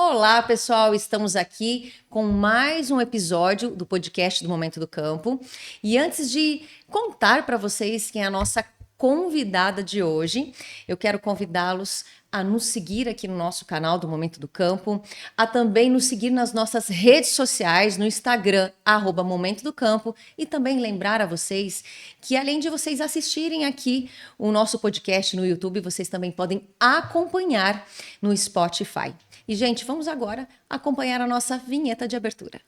Olá, pessoal! Estamos aqui com mais um episódio do podcast do Momento do Campo. E antes de contar para vocês quem é a nossa convidada de hoje, eu quero convidá-los a nos seguir aqui no nosso canal do Momento do Campo, a também nos seguir nas nossas redes sociais, no Instagram, @Momento do Campo, e também lembrar a vocês que além de vocês assistirem aqui o nosso podcast no YouTube, vocês também podem acompanhar no Spotify. E, gente, vamos agora acompanhar a nossa vinheta de abertura.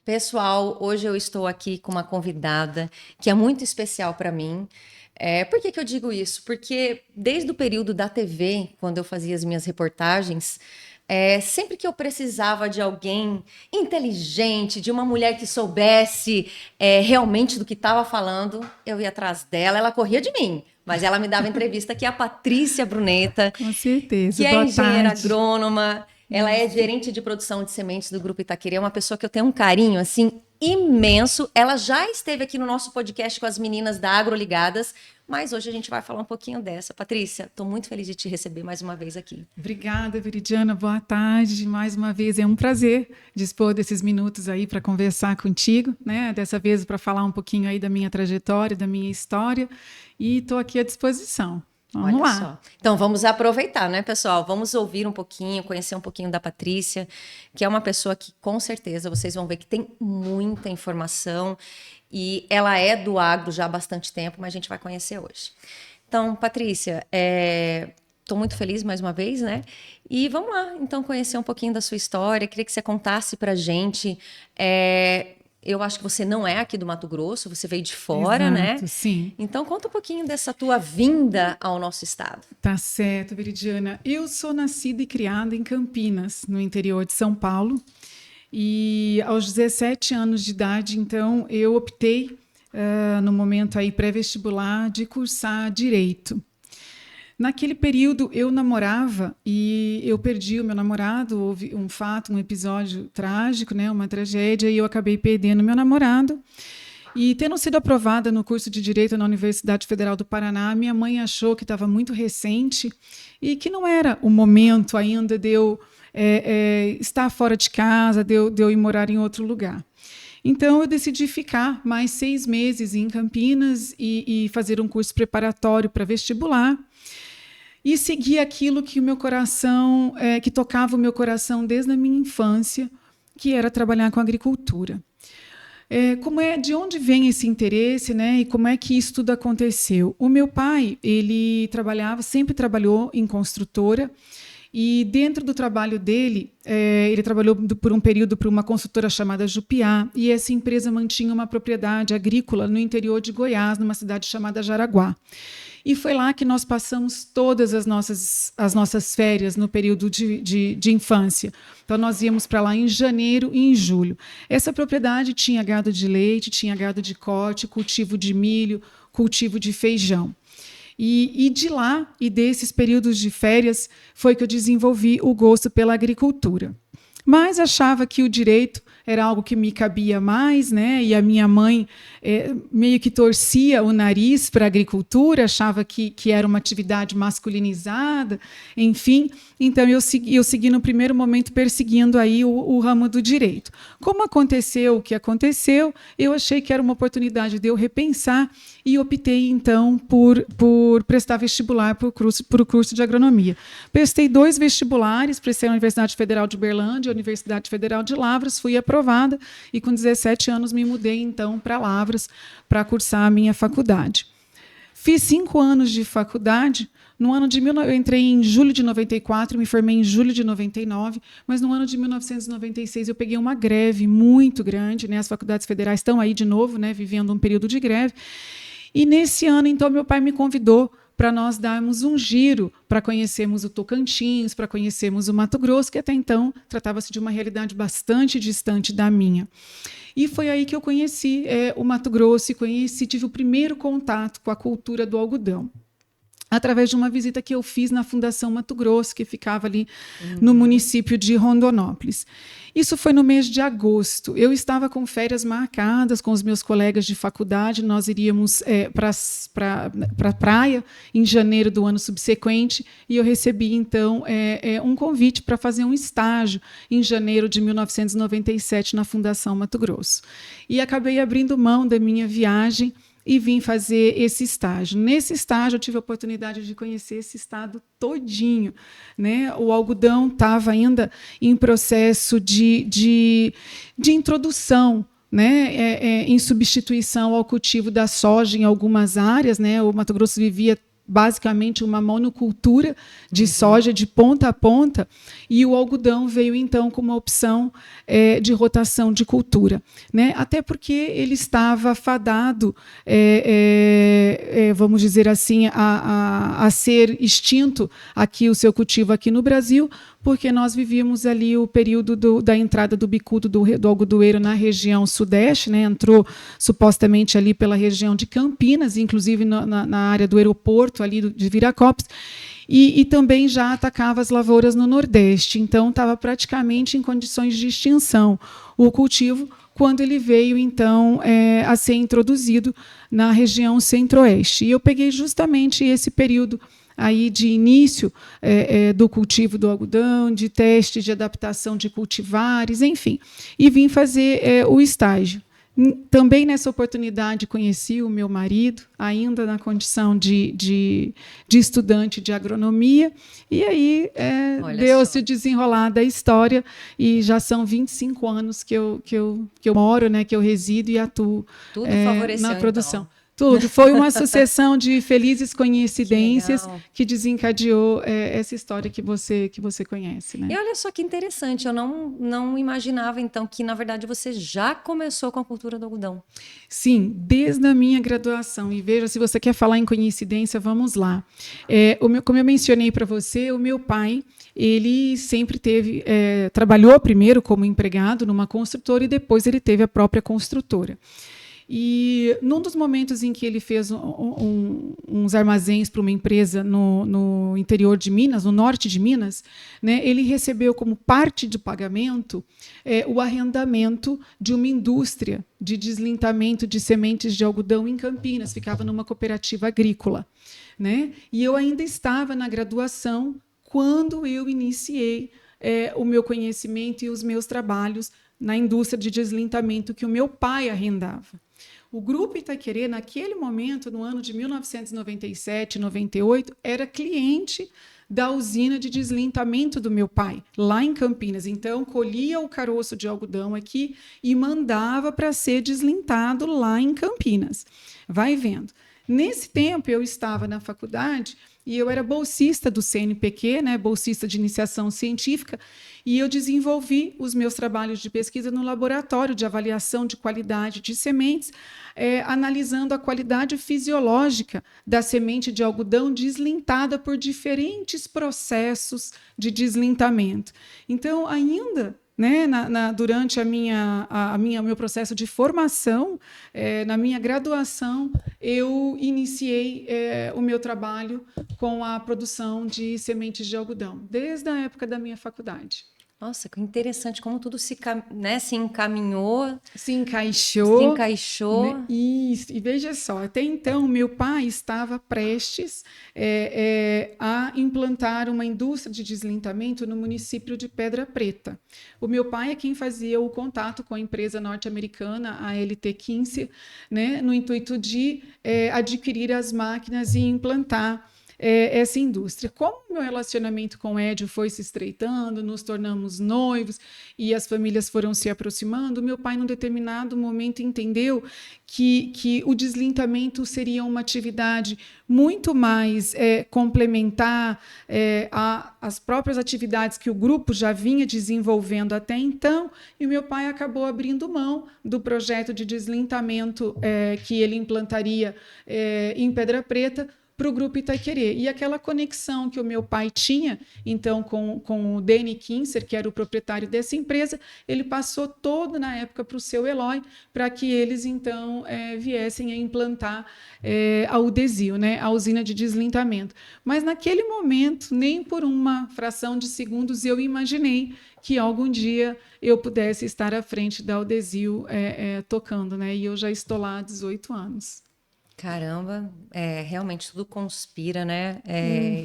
Pessoal, hoje eu estou aqui com uma convidada que é muito especial para mim. Por que eu digo isso? Porque desde o período da TV, quando eu fazia as minhas reportagens, sempre que eu precisava de alguém inteligente, de uma mulher que soubesse realmente do que estava falando, eu ia atrás dela, ela corria de mim. Mas ela me dava entrevista, que é a Patrícia Bruneta. Com certeza. Que é Boa engenheira tarde. agrônoma. Ela é gerente de produção de sementes do Grupo Itaquerê, é uma pessoa que eu tenho um carinho, assim, imenso. Ela já esteve aqui no nosso podcast com as meninas da Agroligadas, mas hoje a gente vai falar um pouquinho dessa. Patrícia, estou muito feliz de te receber mais uma vez aqui. Obrigada, Veridiana. Boa tarde. Mais uma vez, é um prazer dispor desses minutos aí para conversar contigo, né? Dessa vez para falar um pouquinho aí da minha trajetória, da minha história, e estou aqui à disposição. Vamos lá. Só. Então vamos aproveitar, né, pessoal? Vamos ouvir um pouquinho, conhecer um pouquinho da Patrícia, que é uma pessoa que com certeza vocês vão ver que tem muita informação e ela é do agro já há bastante tempo, mas a gente vai conhecer hoje. Então, Patrícia, estou muito feliz mais uma vez, né? E vamos lá, então, conhecer um pouquinho da sua história. Queria que você contasse pra gente. Eu acho que você não é aqui do Mato Grosso, você veio de fora, Exato, né? Sim. Então, conta um pouquinho dessa tua vinda ao nosso estado. Tá certo, Veridiana. Eu sou nascida e criada em Campinas, no interior de São Paulo. E aos 17 anos de idade, então, eu optei, no momento aí pré-vestibular, de cursar Direito. Naquele período eu namorava e eu perdi o meu namorado, houve um fato, um episódio trágico, né, uma tragédia, e eu acabei perdendo o meu namorado. E tendo sido aprovada no curso de Direito na Universidade Federal do Paraná, minha mãe achou que estava muito recente e que não era o momento ainda de eu estar fora de casa, de eu ir morar em outro lugar. Então, eu decidi ficar mais 6 meses em Campinas e fazer um curso preparatório para vestibular, e seguir aquilo que o meu coração, que tocava o meu coração desde a minha infância, que era trabalhar com agricultura. De onde vem esse interesse, né? E como é que isso tudo aconteceu? O meu pai, ele sempre trabalhou em construtora, e dentro do trabalho dele, ele trabalhou por um período para uma consultora chamada Jupiá, e essa empresa mantinha uma propriedade agrícola no interior de Goiás, numa cidade chamada Jaraguá. E foi lá que nós passamos todas as nossas férias no período de infância. Então, nós íamos para lá em janeiro e em julho. Essa propriedade tinha gado de leite, tinha gado de corte, cultivo de milho, cultivo de feijão. E de lá, e desses períodos de férias, foi que eu desenvolvi o gosto pela agricultura. Mas achava que o direito era algo que me cabia mais, né? E a minha mãe meio que torcia o nariz para a agricultura, achava que era uma atividade masculinizada, enfim. Então, eu segui no primeiro momento perseguindo aí o ramo do direito. Como aconteceu o que aconteceu, eu achei que era uma oportunidade de eu repensar e optei, então, por prestar vestibular para o curso de agronomia. Prestei 2 vestibulares, prestei na Universidade Federal de Uberlândia, Universidade Federal de Lavras, fui aprovada e com 17 anos me mudei, então, para Lavras para cursar a minha faculdade. Fiz 5 anos de faculdade. Eu entrei em julho de 94, me formei em julho de 99, mas no ano de 1996 eu peguei uma greve muito grande, né? As faculdades federais estão aí de novo, né, vivendo um período de greve. E nesse ano, então, meu pai me convidou para nós darmos um giro, para conhecermos o Tocantins, para conhecermos o Mato Grosso, que até então tratava-se de uma realidade bastante distante da minha. E foi aí que eu conheci o Mato Grosso e tive o primeiro contato com a cultura do algodão, através de uma visita que eu fiz na Fundação Mato Grosso, que ficava ali no município de Rondonópolis. Isso foi no mês de agosto. Eu estava com férias marcadas com os meus colegas de faculdade, nós iríamos para a praia em janeiro do ano subsequente, e eu recebi, então, um convite para fazer um estágio em janeiro de 1997 na Fundação Mato Grosso. E acabei abrindo mão da minha viagem e vim fazer esse estágio. Nesse estágio, eu tive a oportunidade de conhecer esse estado todinho, né? O algodão estava ainda em processo de introdução, né? Em substituição ao cultivo da soja em algumas áreas, né? O Mato Grosso vivia basicamente uma monocultura de soja de ponta a ponta, e o algodão veio, então, como uma opção de rotação de cultura, né? Até porque ele estava fadado, vamos dizer assim, a ser extinto aqui o seu cultivo aqui no Brasil, porque nós vivíamos ali o período da entrada do bicudo do algodoeiro na região sudeste, né? Entrou supostamente ali pela região de Campinas, inclusive na área do aeroporto ali de Viracopos, e também já atacava as lavouras no Nordeste. Então, estava praticamente em condições de extinção o cultivo, quando ele veio, então, a ser introduzido na região Centro-Oeste. E eu peguei justamente esse período aí de início do cultivo do algodão, de teste de adaptação de cultivares, enfim, e vim fazer o estágio. Também nessa oportunidade conheci o meu marido, ainda na condição de estudante de agronomia, e aí deu-se o desenrolar da história, e já são 25 anos que eu moro, né, que eu resido e atuo na produção. Então. Tudo. Foi uma sucessão de felizes coincidências que desencadeou essa história que você conhece, né? E olha só que interessante, eu não imaginava, então, que, na verdade, você já começou com a cultura do algodão. Sim, desde a minha graduação. E veja, se você quer falar em coincidência, vamos lá. Como eu mencionei para você, o meu pai, ele sempre trabalhou primeiro como empregado numa construtora e depois ele teve a própria construtora. E num dos momentos em que ele fez uns armazéns para uma empresa no interior de Minas, no norte de Minas, né, ele recebeu como parte do pagamento o arrendamento de uma indústria de deslintamento de sementes de algodão em Campinas, ficava numa cooperativa agrícola, né? E eu ainda estava na graduação quando eu iniciei o meu conhecimento e os meus trabalhos na indústria de deslintamento que o meu pai arrendava. O Grupo Itaquerê, naquele momento, no ano de 1997, 98, era cliente da usina de deslintamento do meu pai, lá em Campinas. Então, colhia o caroço de algodão aqui e mandava para ser deslintado lá em Campinas. Vai vendo. Nesse tempo, eu estava na faculdade e eu era bolsista do CNPq, né, bolsista de iniciação científica, e eu desenvolvi os meus trabalhos de pesquisa no laboratório de avaliação de qualidade de sementes, analisando a qualidade fisiológica da semente de algodão deslintada por diferentes processos de deslintamento. Então, ainda, né, durante meu processo de formação, na minha graduação, eu iniciei o meu trabalho com a produção de sementes de algodão, desde a época da minha faculdade. Nossa, que interessante como tudo se encaminhou. Se encaixou. Se encaixou. Né? Isso. E veja só, até então, meu pai estava prestes a implantar uma indústria de deslintamento no município de Pedra Preta. O meu pai é quem fazia o contato com a empresa norte-americana, a LT Kinsey, né, no intuito de adquirir as máquinas e implantar essa indústria. Como o meu relacionamento com o Edio foi se estreitando, nos tornamos noivos e as famílias foram se aproximando, meu pai, num determinado momento, entendeu que o deslintamento seria uma atividade muito mais complementar às próprias atividades que o grupo já vinha desenvolvendo até então, e o meu pai acabou abrindo mão do projeto de deslintamento que ele implantaria em Pedra Preta, para o Grupo Itaiquerê. E aquela conexão que o meu pai tinha, então, com o Danny Kinser, que era o proprietário dessa empresa, ele passou todo, na época, para o seu Eloy, para que eles, então, viessem a implantar a Udesil, né, a usina de deslintamento. Mas, naquele momento, nem por uma fração de segundos eu imaginei que algum dia eu pudesse estar à frente da Udesil tocando, né? E eu já estou lá há 18 anos. Caramba, realmente tudo conspira, né?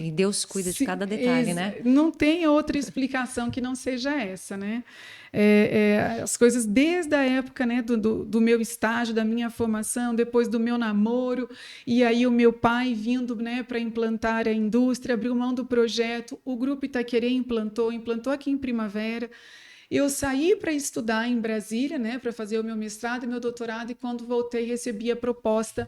E Deus cuida de cada detalhe, né? Não tem outra explicação que não seja essa, né? As coisas desde a época, né, do meu estágio, da minha formação, depois do meu namoro, e aí o meu pai vindo, né, para implantar a indústria, abriu mão do projeto, o Grupo Itaiquerê implantou aqui em Primavera. Eu saí para estudar em Brasília, né, para fazer o meu mestrado e meu doutorado, e quando voltei recebi a proposta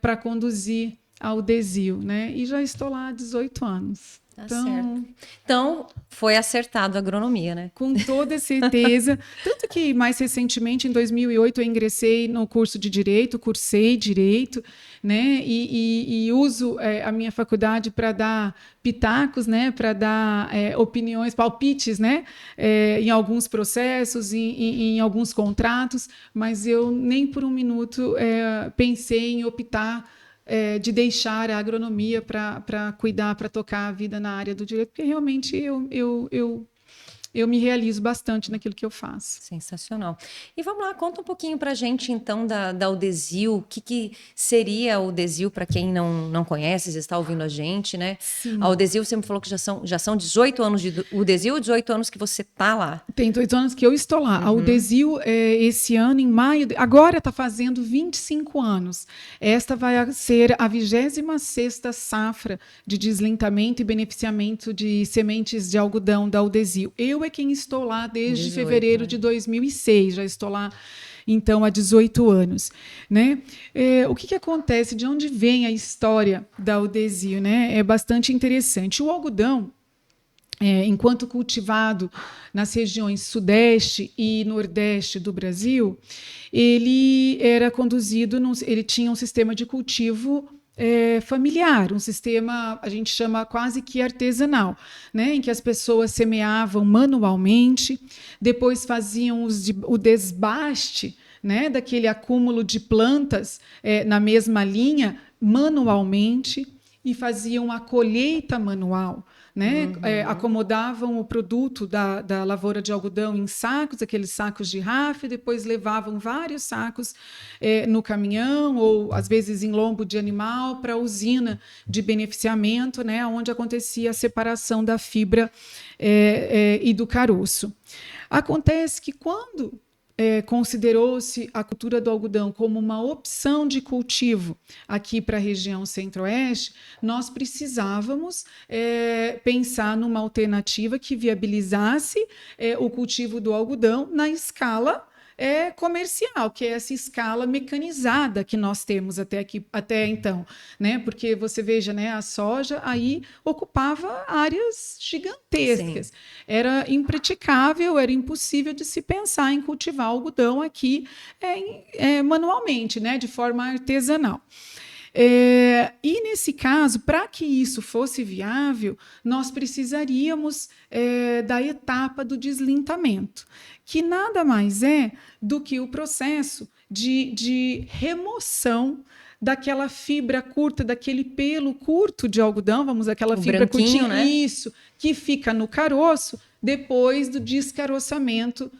para conduzir a Udesil, né, e já estou lá há 18 anos. Tá certo. Então, foi acertado a agronomia, né? Com toda certeza. Tanto que, mais recentemente, em 2008, eu ingressei no curso de Direito, cursei Direito, né? E uso a minha faculdade para dar pitacos, né? Para dar opiniões, palpites, né? Em alguns processos, em alguns contratos, mas eu nem por um minuto pensei em optar de deixar a agronomia para cuidar, para tocar a vida na área do direito, porque realmente eu me realizo bastante naquilo que eu faço. Sensacional. E vamos lá, conta um pouquinho para a gente, então, da Udesil. O que seria a Udesil, para quem não conhece, você está ouvindo a gente, né? Sim. A Udesil, você me falou que já são 18 anos de Udesil ou 18 anos que você está lá? Tem 18 anos que eu estou lá. A Udesil, esse ano, em maio, agora está fazendo 25 anos. Esta vai ser a 26ª safra de deslintamento e beneficiamento de sementes de algodão da Udesil. Eu é quem estou lá desde 18, fevereiro de 2006, já estou lá, então, há 18 anos. Né? O que acontece? De onde vem a história da Udesil? Né? É bastante interessante. O algodão, enquanto cultivado nas regiões sudeste e nordeste do Brasil, ele era conduzido, ele tinha um sistema de cultivo familiar, um sistema, a gente chama quase que artesanal, né, em que as pessoas semeavam manualmente, depois faziam o desbaste, né, daquele acúmulo de plantas na mesma linha, manualmente, e faziam a colheita manual. Né? Acomodavam o produto da lavoura de algodão em sacos, aqueles sacos de RAF, depois levavam vários sacos no caminhão ou às vezes em lombo de animal para a usina de beneficiamento, né? Onde acontecia a separação da fibra e do caroço. Acontece que quando considerou-se a cultura do algodão como uma opção de cultivo aqui para a região centro-oeste, nós precisávamos pensar numa alternativa que viabilizasse o cultivo do algodão na escala comercial, que é essa escala mecanizada que nós temos até então, né? Porque você veja, né, a soja aí ocupava áreas gigantescas. Sim. Era impraticável, era impossível de se pensar em cultivar algodão aqui manualmente, né, de forma artesanal. E, nesse caso, para que isso fosse viável, nós precisaríamos da etapa do deslintamento, que nada mais é do que o processo de remoção daquela fibra curta, daquele pelo curto de algodão, aquela fibra curtinha, né? Isso, que fica no caroço depois do descaroçamento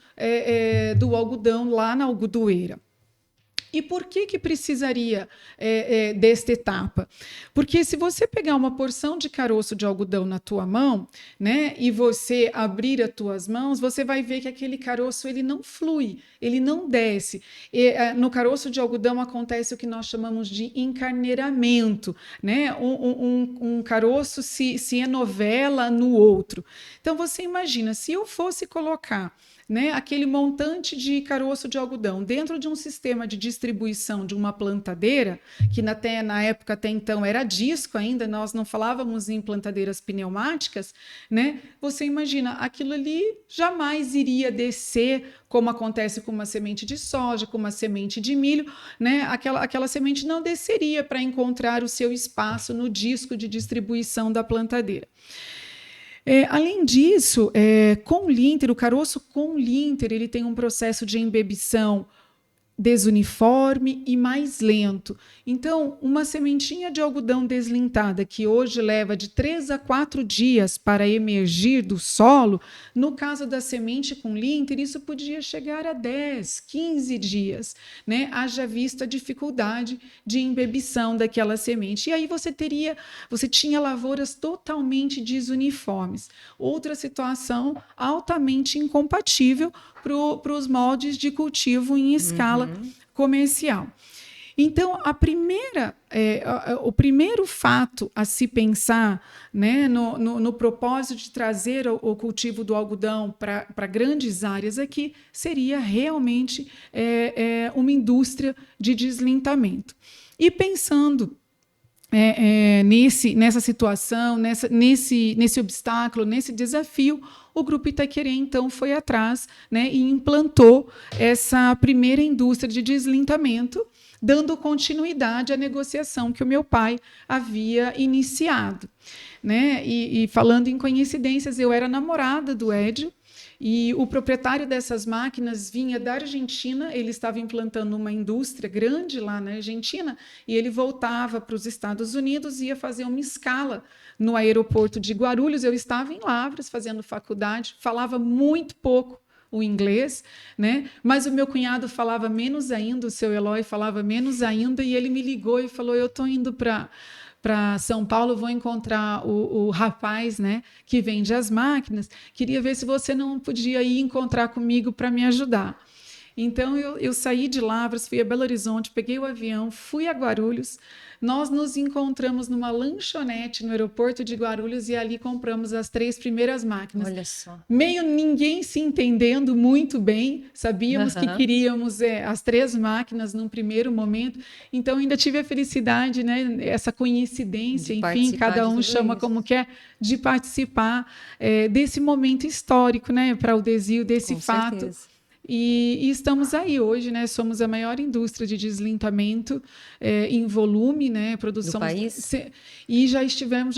do algodão lá na algodoeira. E por que precisaria desta etapa? Porque se você pegar uma porção de caroço de algodão na tua mão, né, e você abrir as tuas mãos, você vai ver que aquele caroço ele não flui, ele não desce. No caroço de algodão acontece o que nós chamamos de encarneiramento, né? Um caroço se enovela no outro. Então você imagina, se eu fosse colocar, né, aquele montante de caroço de algodão dentro de um sistema de distribuição distribuição de uma plantadeira, que até na época até então era disco ainda, nós não falávamos em plantadeiras pneumáticas, né? Você imagina, aquilo ali jamais iria descer, como acontece com uma semente de soja, com uma semente de milho, né? Aquela semente não desceria para encontrar o seu espaço no disco de distribuição da plantadeira. Além disso, com linter, o caroço com linter, ele tem um processo de embebição desuniforme e mais lento. Então, uma sementinha de algodão deslintada, que hoje leva de 3 a 4 dias para emergir do solo, no caso da semente com linter, isso podia chegar a 10, 15 dias, né? Haja vista a dificuldade de embebição daquela semente. E aí você tinha lavouras totalmente desuniformes. Outra situação altamente incompatível para os moldes de cultivo em escala comercial. Então, o primeiro fato a se pensar, né, no propósito de trazer o cultivo do algodão para grandes áreas aqui seria realmente uma indústria de deslintamento. E pensando nessa situação, nesse obstáculo, nesse desafio, o Grupo Itaquerê, então, foi atrás, né, e implantou essa primeira indústria de deslintamento, dando continuidade à negociação que o meu pai havia iniciado, né? E falando em coincidências, eu era namorada do Edio, e o proprietário dessas máquinas vinha da Argentina, ele estava implantando uma indústria grande lá na Argentina, e ele voltava para os Estados Unidos e ia fazer uma escala no aeroporto de Guarulhos. Eu estava em Lavras fazendo faculdade, falava muito pouco o inglês, né? Mas o meu cunhado falava menos ainda, o seu Eloy falava menos ainda, e ele me ligou e falou: eu estou indo para São Paulo, vou encontrar o rapaz, né, que vende as máquinas, queria ver se você não podia ir encontrar comigo para me ajudar. Então, eu saí de Lavras, fui a Belo Horizonte, peguei o avião, fui a Guarulhos, nós nos encontramos numa lanchonete no aeroporto de Guarulhos e ali compramos as 3 primeiras máquinas. Olha só. Meio ninguém se entendendo muito bem, sabíamos que queríamos as 3 máquinas num primeiro momento, então ainda tive a felicidade, né, essa coincidência, enfim, cada um chama como quer, de participar desse momento histórico, né, para o Desio, desse fato. Certeza. E estamos aí hoje, né? Somos a maior indústria de deslintamento em volume, né? Produção do país. E já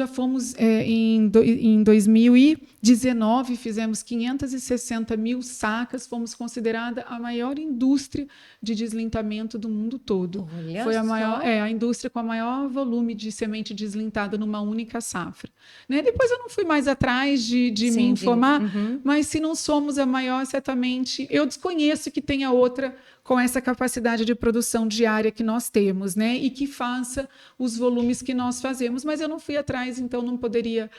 fomos em 2019, fizemos 560 mil sacas, fomos considerada a maior indústria de deslintamento do mundo todo. Olha Foi só. a indústria com o maior volume de semente deslintada numa única safra. Né? Depois eu não fui mais atrás de me informar, mas se não somos a maior, certamente eu desconheço que tenha outra com essa capacidade de produção diária que nós temos, né? E que faça os volumes que nós fazemos. Mas eu não fui atrás, então não poderia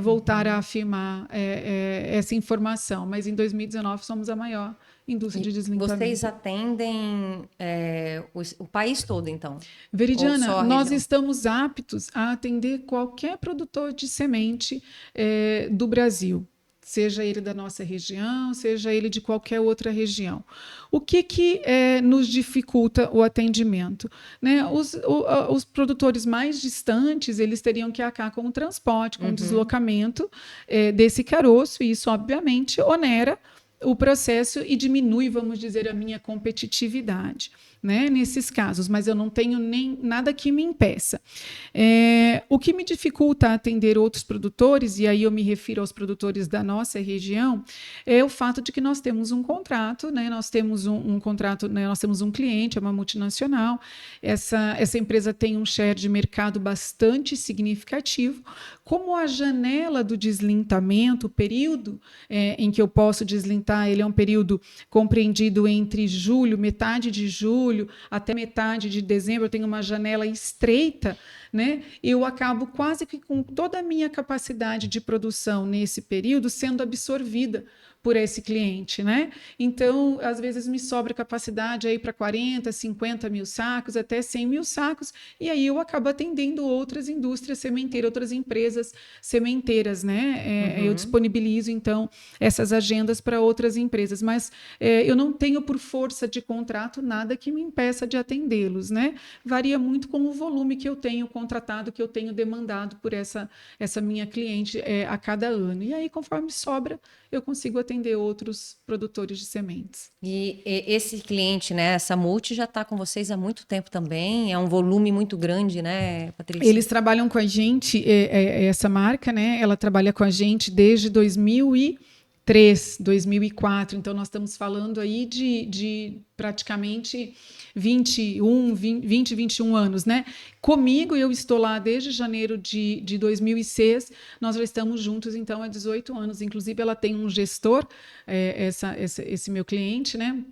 voltar a afirmar essa informação. Mas em 2019 somos a maior indústria de deslintamento. Vocês atendem o país todo, então? Veridiana, nós estamos aptos a atender qualquer produtor de semente do Brasil, seja ele da nossa região, seja ele de qualquer outra região. O que nos dificulta o atendimento? Né? Os produtores mais distantes, eles teriam que arcar com o transporte, com o deslocamento desse caroço, e isso, obviamente, onera o processo e diminui, vamos dizer, a minha competitividade, né, nesses casos, mas eu não tenho nem nada que me impeça. O que me dificulta atender outros produtores, e aí eu me refiro aos produtores da nossa região, é o fato de que nós temos um contrato, né, nós temos um contrato, né, nós temos um cliente, é uma multinacional, essa empresa tem um share de mercado bastante significativo. Como a janela do deslintamento, o período em que eu posso deslintar, ele é um período compreendido entre julho, metade de julho, até metade de dezembro, eu tenho uma janela estreita, né, eu acabo quase que com toda a minha capacidade de produção nesse período sendo absorvida por esse cliente, né? Então, às vezes me sobra capacidade aí para 40, 50 mil sacos, até 100 mil sacos, e aí eu acabo atendendo outras indústrias sementeiras, outras empresas sementeiras, né? Eu disponibilizo, então, essas agendas para outras empresas, mas eu não tenho, por força de contrato, nada que me impeça de atendê-los, né? Varia muito com o volume que eu tenho contratado, que eu tenho demandado por essa minha cliente a cada ano. E aí, conforme sobra, eu consigo atender outros produtores de sementes. E esse cliente, né, essa multi já está com vocês há muito tempo também, é um volume muito grande, né, Patrícia? Eles trabalham com a gente, essa marca, né, ela trabalha com a gente desde 2003, 2004, então nós estamos falando aí de praticamente 21 anos, né? Comigo, eu estou lá desde janeiro de 2006, nós já estamos juntos, então, há 18 anos. Inclusive, ela tem um gestor, esse meu cliente, né?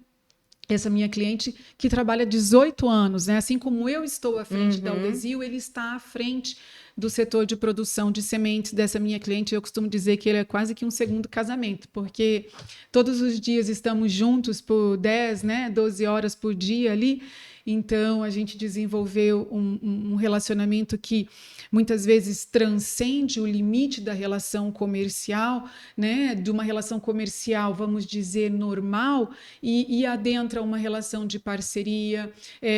Essa minha cliente que trabalha 18 anos, né? Assim como eu estou à frente da Udesil, ele está à frente do setor de produção de sementes dessa minha cliente. Eu costumo dizer que ele é quase que um segundo casamento, porque todos os dias estamos juntos por 10, né, 12 horas por dia ali. Então, a gente desenvolveu um relacionamento que muitas vezes transcende o limite da relação comercial, né? De uma relação comercial, vamos dizer, normal, e adentra uma relação de parceria,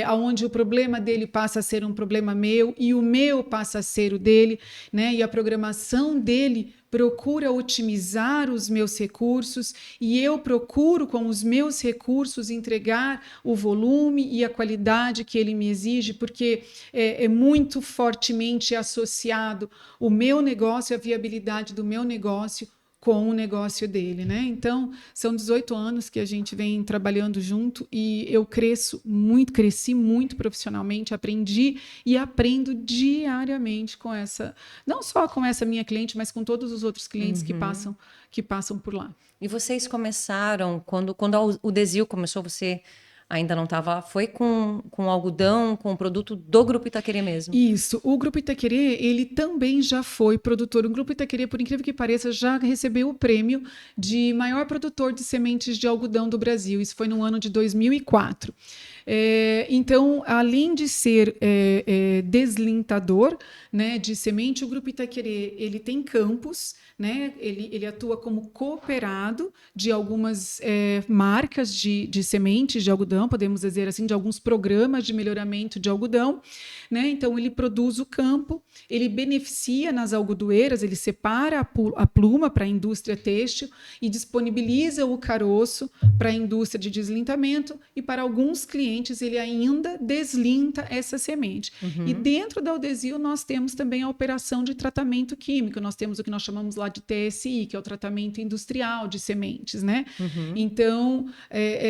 onde o problema dele passa a ser um problema meu e o meu passa a ser o dele, né? E a programação dele procura otimizar os meus recursos e eu procuro, com os meus recursos, entregar o volume e a qualidade que ele me exige, porque é muito fortemente associado o meu negócio, a viabilidade do meu negócio com o negócio dele, né? Então, são 18 anos que a gente vem trabalhando junto e eu cresci muito profissionalmente, aprendi e aprendo diariamente com não só com essa minha cliente, mas com todos os outros clientes que passam por lá. E vocês começaram, quando a Udesil começou, você ainda não estava, foi com algodão, com o produto do Grupo Itaquerê mesmo? Isso. O Grupo Itaquerê, ele também já foi produtor. O Grupo Itaquerê, por incrível que pareça, já recebeu o prêmio de maior produtor de sementes de algodão do Brasil. Isso foi no ano de 2004. Então, além de ser deslintador, né, de semente, o Grupo Itaquerê, ele tem campos, né, ele atua como cooperado de algumas marcas de sementes de algodão, podemos dizer assim, de alguns programas de melhoramento de algodão, né? Então, ele produz o campo, ele beneficia nas algodoeiras, ele separa a pluma para a indústria têxtil e disponibiliza o caroço para a indústria de deslintamento e para alguns clientes ele ainda deslinta essa semente. E dentro da Udesil nós temos também a operação de tratamento químico, nós temos o que nós chamamos lá de TSI, que é o tratamento industrial de sementes, né? Então,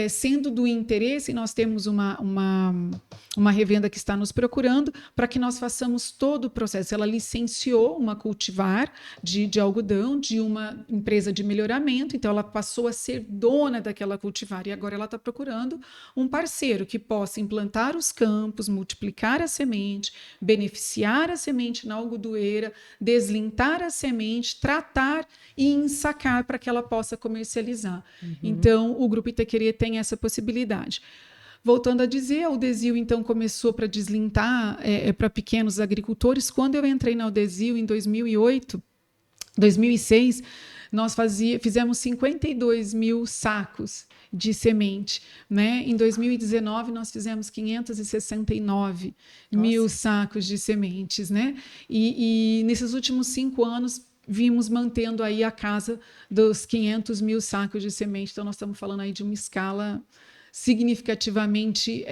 sendo do interesse, nós temos uma revenda que está nos procurando para que nós façamos todo o processo. Ela licenciou uma cultivar de algodão de uma empresa de melhoramento, então ela passou a ser dona daquela cultivar e agora ela está procurando um parceiro que possa implantar os campos, multiplicar a semente, beneficiar a semente na algodoeira, deslintar a semente, tratar e ensacar para que ela possa comercializar. Então, o Grupo Itaquerê tem essa possibilidade. Voltando a dizer, a Udesil, então, começou para deslintar para pequenos agricultores. Quando eu entrei na Udesil, em 2006, nós fizemos 52 mil sacos de semente, né? Em 2019, nós fizemos 569 mil sacos de sementes, né? E nesses últimos 5 anos, vimos mantendo aí a casa dos 500 mil sacos de semente. Então, nós estamos falando aí de uma escala significativamente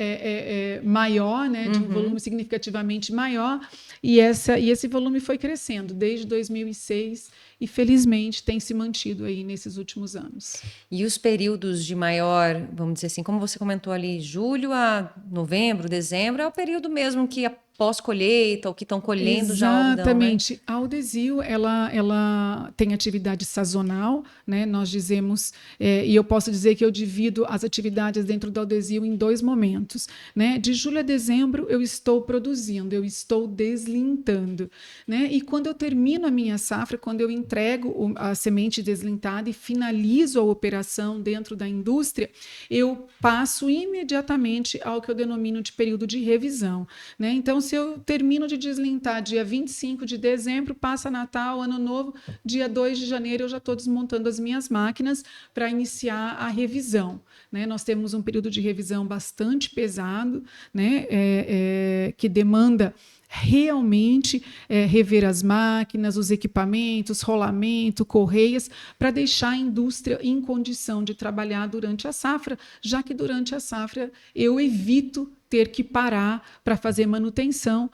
maior, né, de um volume significativamente maior, e esse volume foi crescendo desde 2006 e felizmente tem se mantido aí nesses últimos anos. E os períodos de maior, vamos dizer assim, como você comentou ali, julho a novembro, dezembro, é o período mesmo que pós-colheita ou que estão colhendo já o algodão, né? Exatamente. A Aldesil, ela tem atividade sazonal, né? Nós dizemos, e eu posso dizer que eu divido as atividades dentro da Aldesil em 2 momentos, né? De julho a dezembro eu estou produzindo, eu estou deslintando, né? E quando eu termino a minha safra, quando eu entrego a semente deslintada e finalizo a operação dentro da indústria, eu passo imediatamente ao que eu denomino de período de revisão, né? Então, se eu termino de deslintar dia 25 de dezembro, passa Natal, Ano Novo, dia 2 de janeiro eu já estou desmontando as minhas máquinas para iniciar a revisão, né? Nós temos um período de revisão bastante pesado, né? Que demanda realmente rever as máquinas, os equipamentos, rolamento, correias, para deixar a indústria em condição de trabalhar durante a safra, já que durante a safra eu evito ter que parar para fazer manutenção,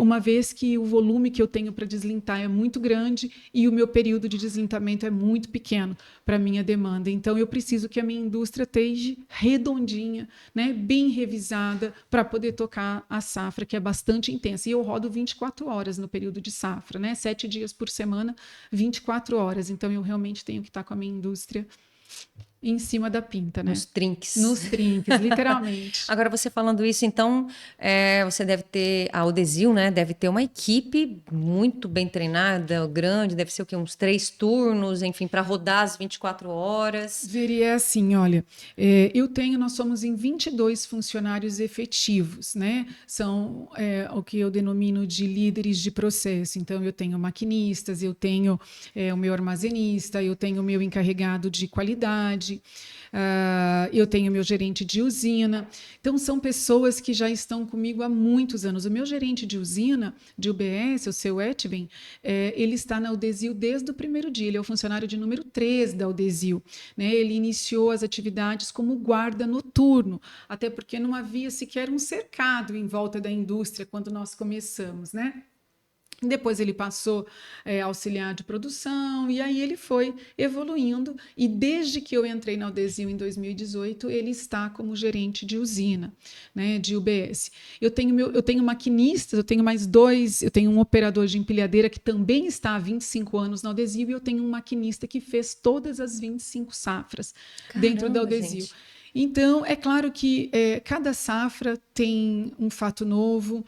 uma vez que o volume que eu tenho para deslintar é muito grande e o meu período de deslintamento é muito pequeno para a minha demanda. Então, eu preciso que a minha indústria esteja redondinha, né, bem revisada, para poder tocar a safra, que é bastante intensa. E eu rodo 24 horas no período de safra, né, 7 dias por semana, 24 horas. Então, eu realmente tenho que estar com a minha indústria em cima da pinta, né? Nos trinques. Nos trinques, literalmente. Agora, você falando isso, então, você deve ter, a Aldesil, né? Deve ter uma equipe muito bem treinada, grande, deve ser o quê? Uns 3 turnos, enfim, para rodar as 24 horas. Veria assim, olha, nós somos em 22 funcionários efetivos, né? São o que eu denomino de líderes de processo. Então, eu tenho maquinistas, eu tenho o meu armazenista, eu tenho o meu encarregado de qualidade, eu tenho meu gerente de usina. Então, são pessoas que já estão comigo há muitos anos. O meu gerente de usina, de UBS, o seu Etben, ele está na Aldesil desde o primeiro dia. Ele é o funcionário de número 3 da Aldesil, né? Ele iniciou as atividades como guarda noturno, até porque não havia sequer um cercado em volta da indústria quando nós começamos, né? Depois ele passou a auxiliar de produção e aí ele foi evoluindo e desde que eu entrei na Aldesil em 2018 ele está como gerente de usina, né, de UBS. Eu tenho maquinistas, eu tenho mais 2, eu tenho um operador de empilhadeira que também está há 25 anos na Aldesil e eu tenho um maquinista que fez todas as 25 safras. Caramba, dentro da Aldesil. Gente. Então, é claro que cada safra tem um fato novo.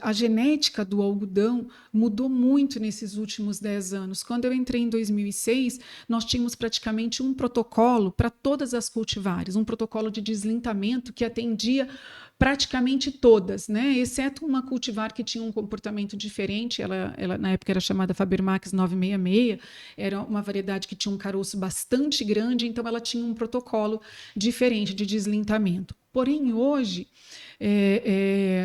A genética do algodão mudou muito nesses últimos 10 anos. Quando eu entrei em 2006, nós tínhamos praticamente um protocolo para todas as cultivares, um protocolo de deslintamento que atendia praticamente todas, né? Exceto uma cultivar que tinha um comportamento diferente, ela na época era chamada Fabermax 966, era uma variedade que tinha um caroço bastante grande, então ela tinha um protocolo diferente de deslintamento. Porém, hoje,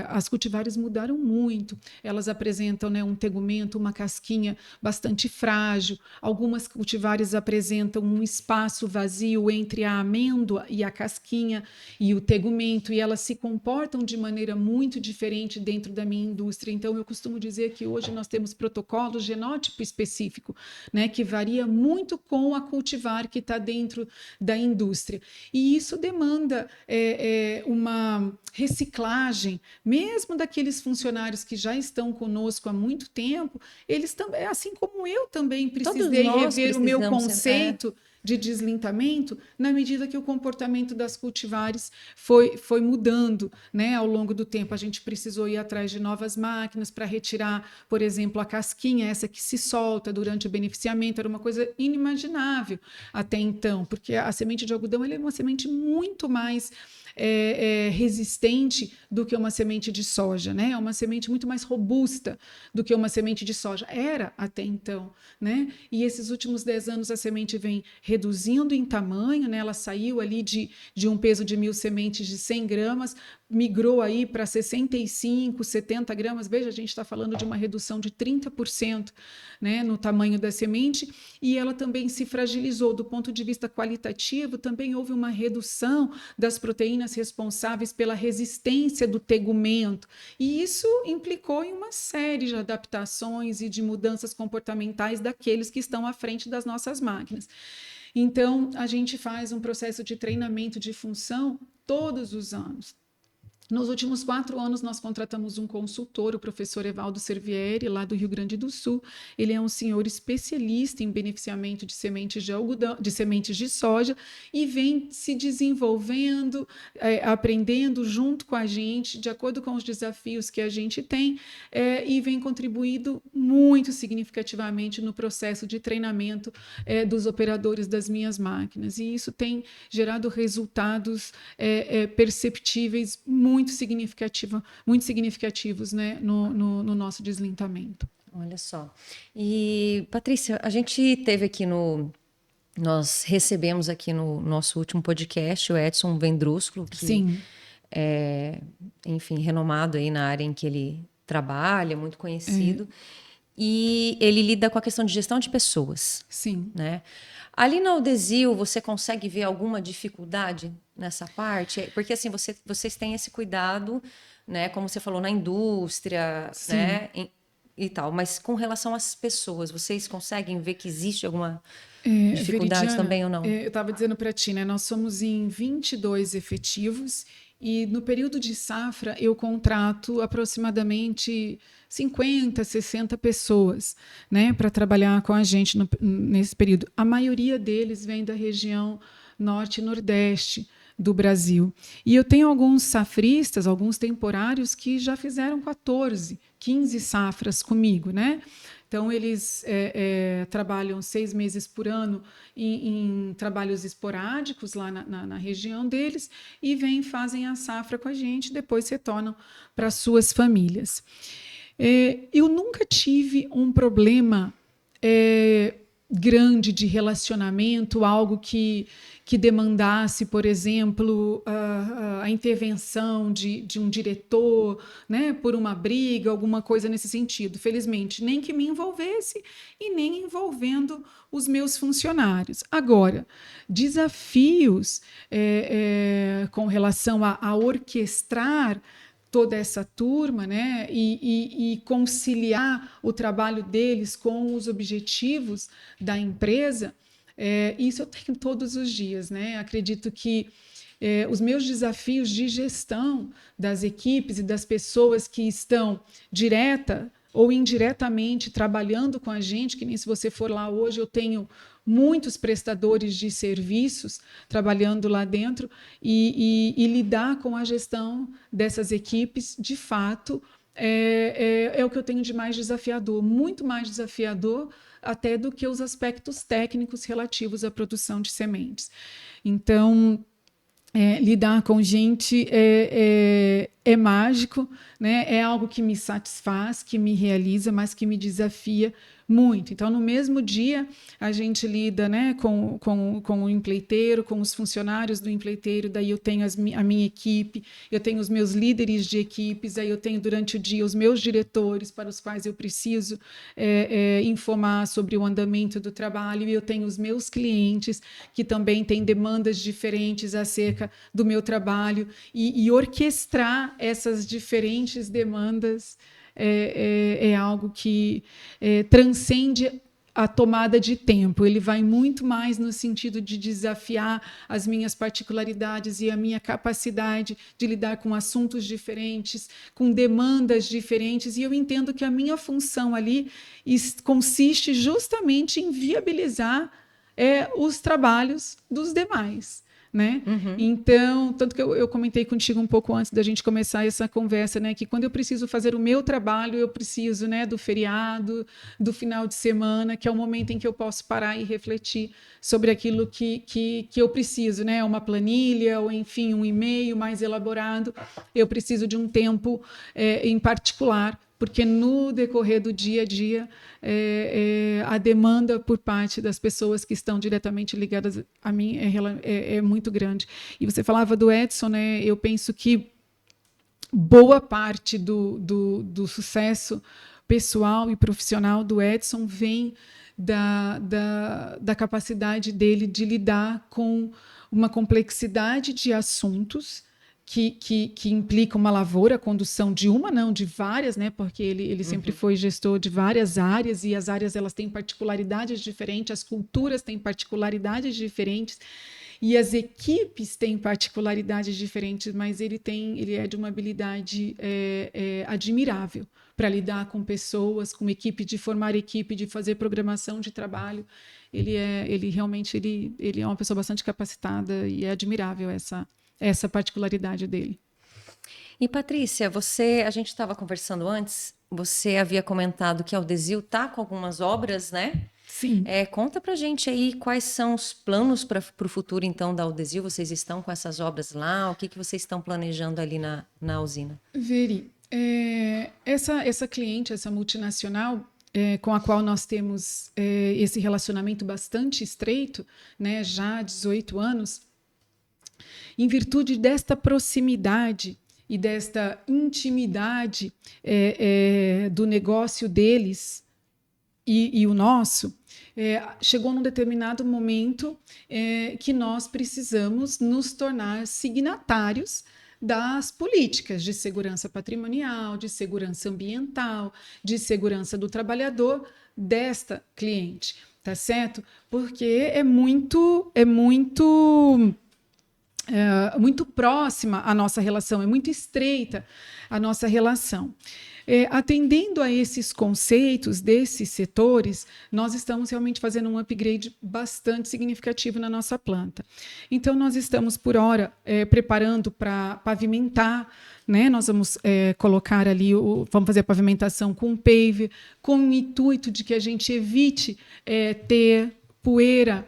as cultivares mudaram muito. Elas apresentam, né, um tegumento, uma casquinha bastante frágil. Algumas cultivares apresentam um espaço vazio entre a amêndoa e a casquinha e o tegumento, e elas se comportam de maneira muito diferente dentro da minha indústria. Então, eu costumo dizer que hoje nós temos protocolo genótipo específico, né, que varia muito com a cultivar que está dentro da indústria. E isso demanda uma reciclagem, mesmo daqueles funcionários que já estão conosco há muito tempo, eles também, assim como eu também precisei rever o meu conceito de deslintamento, na medida que o comportamento das cultivares foi mudando, né, ao longo do tempo. A gente precisou ir atrás de novas máquinas para retirar, por exemplo, a casquinha, essa que se solta durante o beneficiamento, era uma coisa inimaginável até então, porque a semente de algodão ela é uma semente muito mais resistente do que uma semente de soja, né? É uma semente muito mais robusta do que uma semente de soja. Era até então, né? E esses últimos 10 anos a semente vem reduzindo em tamanho, né? Ela saiu ali de um peso de 1.000 sementes de 100 gramas, migrou aí para 65, 70 gramas. Veja, a gente está falando de uma redução de 30%, né, no tamanho da semente, e ela também se fragilizou do ponto de vista qualitativo. Também houve uma redução das proteínas responsáveis pela resistência do tegumento, e isso implicou em uma série de adaptações e de mudanças comportamentais daqueles que estão à frente das nossas máquinas. Então, a gente faz um processo de treinamento de função todos os anos. Nos últimos 4 anos, nós contratamos um consultor, o professor Evaldo Servieri, lá do Rio Grande do Sul. Ele é um senhor especialista em beneficiamento de sementes de algodão, de sementes de soja, e vem se desenvolvendo, aprendendo junto com a gente, de acordo com os desafios que a gente tem, e vem contribuindo muito significativamente no processo de treinamento dos operadores das minhas máquinas. E isso tem gerado resultados perceptíveis muito significativos, né, no nosso deslentamento. Olha só. E, Patrícia, a gente teve aqui nós recebemos aqui no nosso último podcast o Edson Vendrúsculo, que Sim. é, enfim, renomado aí na área em que ele trabalha, muito conhecido. E ele lida com a questão de gestão de pessoas. Sim. Né? Ali na Udesil, você consegue ver alguma dificuldade nessa parte? Porque assim, vocês têm esse cuidado, né, como você falou, na indústria, né, e tal, mas com relação às pessoas, vocês conseguem ver que existe alguma dificuldade Veridiana, também ou não? eu estava dizendo para ti, né, nós somos em 22 efetivos e no período de safra eu contrato aproximadamente 50, 60 pessoas, né, para trabalhar com a gente nesse período. A maioria deles vem da região norte e nordeste do Brasil. E eu tenho alguns safristas, alguns temporários que já fizeram 14, 15 safras comigo, né? Então, eles trabalham 6 meses por ano em trabalhos esporádicos lá na região deles e fazem a safra com a gente, depois retornam para suas famílias. Eu nunca tive um problema grande de relacionamento, algo que demandasse, por exemplo, a intervenção de um diretor, né, por uma briga, alguma coisa nesse sentido. Felizmente, nem que me envolvesse e nem envolvendo os meus funcionários. Agora, desafios com relação a orquestrar toda essa turma, né, e conciliar o trabalho deles com os objetivos da empresa, isso eu tenho todos os dias, né? Acredito que os meus desafios de gestão das equipes e das pessoas que estão direta ou indiretamente trabalhando com a gente, que nem se você for lá hoje, eu tenho muitos prestadores de serviços trabalhando lá dentro e lidar com a gestão dessas equipes, de fato, é o que eu tenho de mais desafiador, muito mais desafiador até do que os aspectos técnicos relativos à produção de sementes. Então, lidar com gente é mágico, né? É algo que me satisfaz, que me realiza, mas que me desafia muito. Então, no mesmo dia, a gente lida, né, com o empleiteiro, com os funcionários do empleiteiro, daí eu tenho a minha equipe, eu tenho os meus líderes de equipes, aí eu tenho durante o dia os meus diretores para os quais eu preciso informar sobre o andamento do trabalho, e eu tenho os meus clientes que também têm demandas diferentes acerca do meu trabalho, e orquestrar essas diferentes demandas é algo que transcende a tomada de tempo. Ele vai muito mais no sentido de desafiar as minhas particularidades e a minha capacidade de lidar com assuntos diferentes, com demandas diferentes, e eu entendo que a minha função ali consiste justamente em viabilizar os trabalhos dos demais. Né? Uhum. Então, tanto que eu comentei contigo um pouco antes da gente começar essa conversa, né, que quando eu preciso fazer o meu trabalho, eu preciso, né, do feriado, do final de semana, que é o momento em que eu posso parar e refletir sobre aquilo que eu preciso, né, uma planilha ou, enfim, um e-mail mais elaborado. Eu preciso de um tempo em particular, porque no decorrer do dia a dia, a demanda por parte das pessoas que estão diretamente ligadas a mim é muito grande. E você falava do Edson, né? Eu penso que boa parte do sucesso pessoal e profissional do Edson vem da capacidade dele de lidar com uma complexidade de assuntos que implica uma lavoura, a condução de uma, não, de várias, né? Porque ele sempre foi gestor de várias áreas, e as áreas elas têm particularidades diferentes, as culturas têm particularidades diferentes, E as equipes têm particularidades diferentes, mas ele é de uma habilidade admirável para lidar com pessoas, com equipe, de formar equipe, de fazer programação de trabalho. Ele realmente é uma pessoa bastante capacitada e é admirável essa particularidade dele. E Patrícia, a gente estava conversando antes, você havia comentado que a Aldesil está com algumas obras, né? Sim. Conta pra gente aí quais são os planos para o futuro, então, da Aldesil. Vocês estão com essas obras lá? O que vocês estão planejando ali na usina? Veri, essa cliente, essa multinacional, com a qual nós temos esse relacionamento bastante estreito, né, já há 18 anos, em virtude desta proximidade e desta intimidade do negócio deles e o nosso, chegou num determinado momento que nós precisamos nos tornar signatários das políticas de segurança patrimonial, de segurança ambiental, de segurança do trabalhador desta cliente, tá certo? Porque é muito próxima a nossa relação, é muito estreita a nossa relação. Atendendo a esses conceitos desses setores, nós estamos realmente fazendo um upgrade bastante significativo na nossa planta. Então, nós estamos, por hora, preparando para pavimentar, né? Nós vamos colocar ali, vamos fazer a pavimentação com paver, com o intuito de que a gente evite ter poeira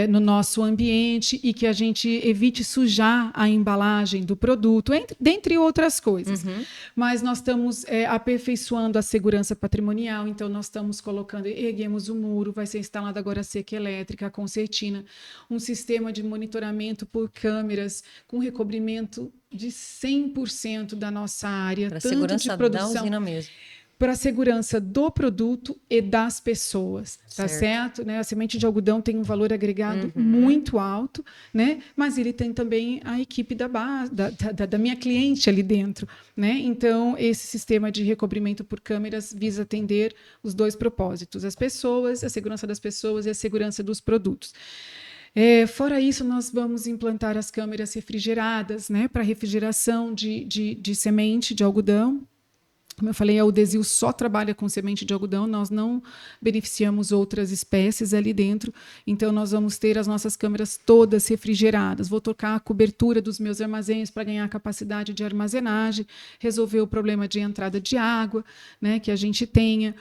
no nosso ambiente e que a gente evite sujar a embalagem do produto, dentre outras coisas. Uhum. Mas nós estamos aperfeiçoando a segurança patrimonial, então nós estamos erguemos o muro, vai ser instalada agora a cerca elétrica, a concertina, um sistema de monitoramento por câmeras com recobrimento de 100% da nossa área, para tanto segurança de produção da usina mesmo. Para a segurança do produto e das pessoas, tá certo? Né? A semente de algodão tem um valor agregado muito alto, né? Mas ele tem também a equipe da minha cliente ali dentro, né? Então, esse sistema de recobrimento por câmeras visa atender os dois propósitos, as pessoas, a segurança das pessoas e a segurança dos produtos. Fora isso, nós vamos implantar as câmeras refrigeradas, né? Para refrigeração de semente de algodão. Como eu falei, a Aldesil só trabalha com semente de algodão, nós não beneficiamos outras espécies ali dentro, então nós vamos ter as nossas câmeras todas refrigeradas. Vou trocar a cobertura dos meus armazéns para ganhar capacidade de armazenagem, resolver o problema de entrada de água, né, que a gente tenha.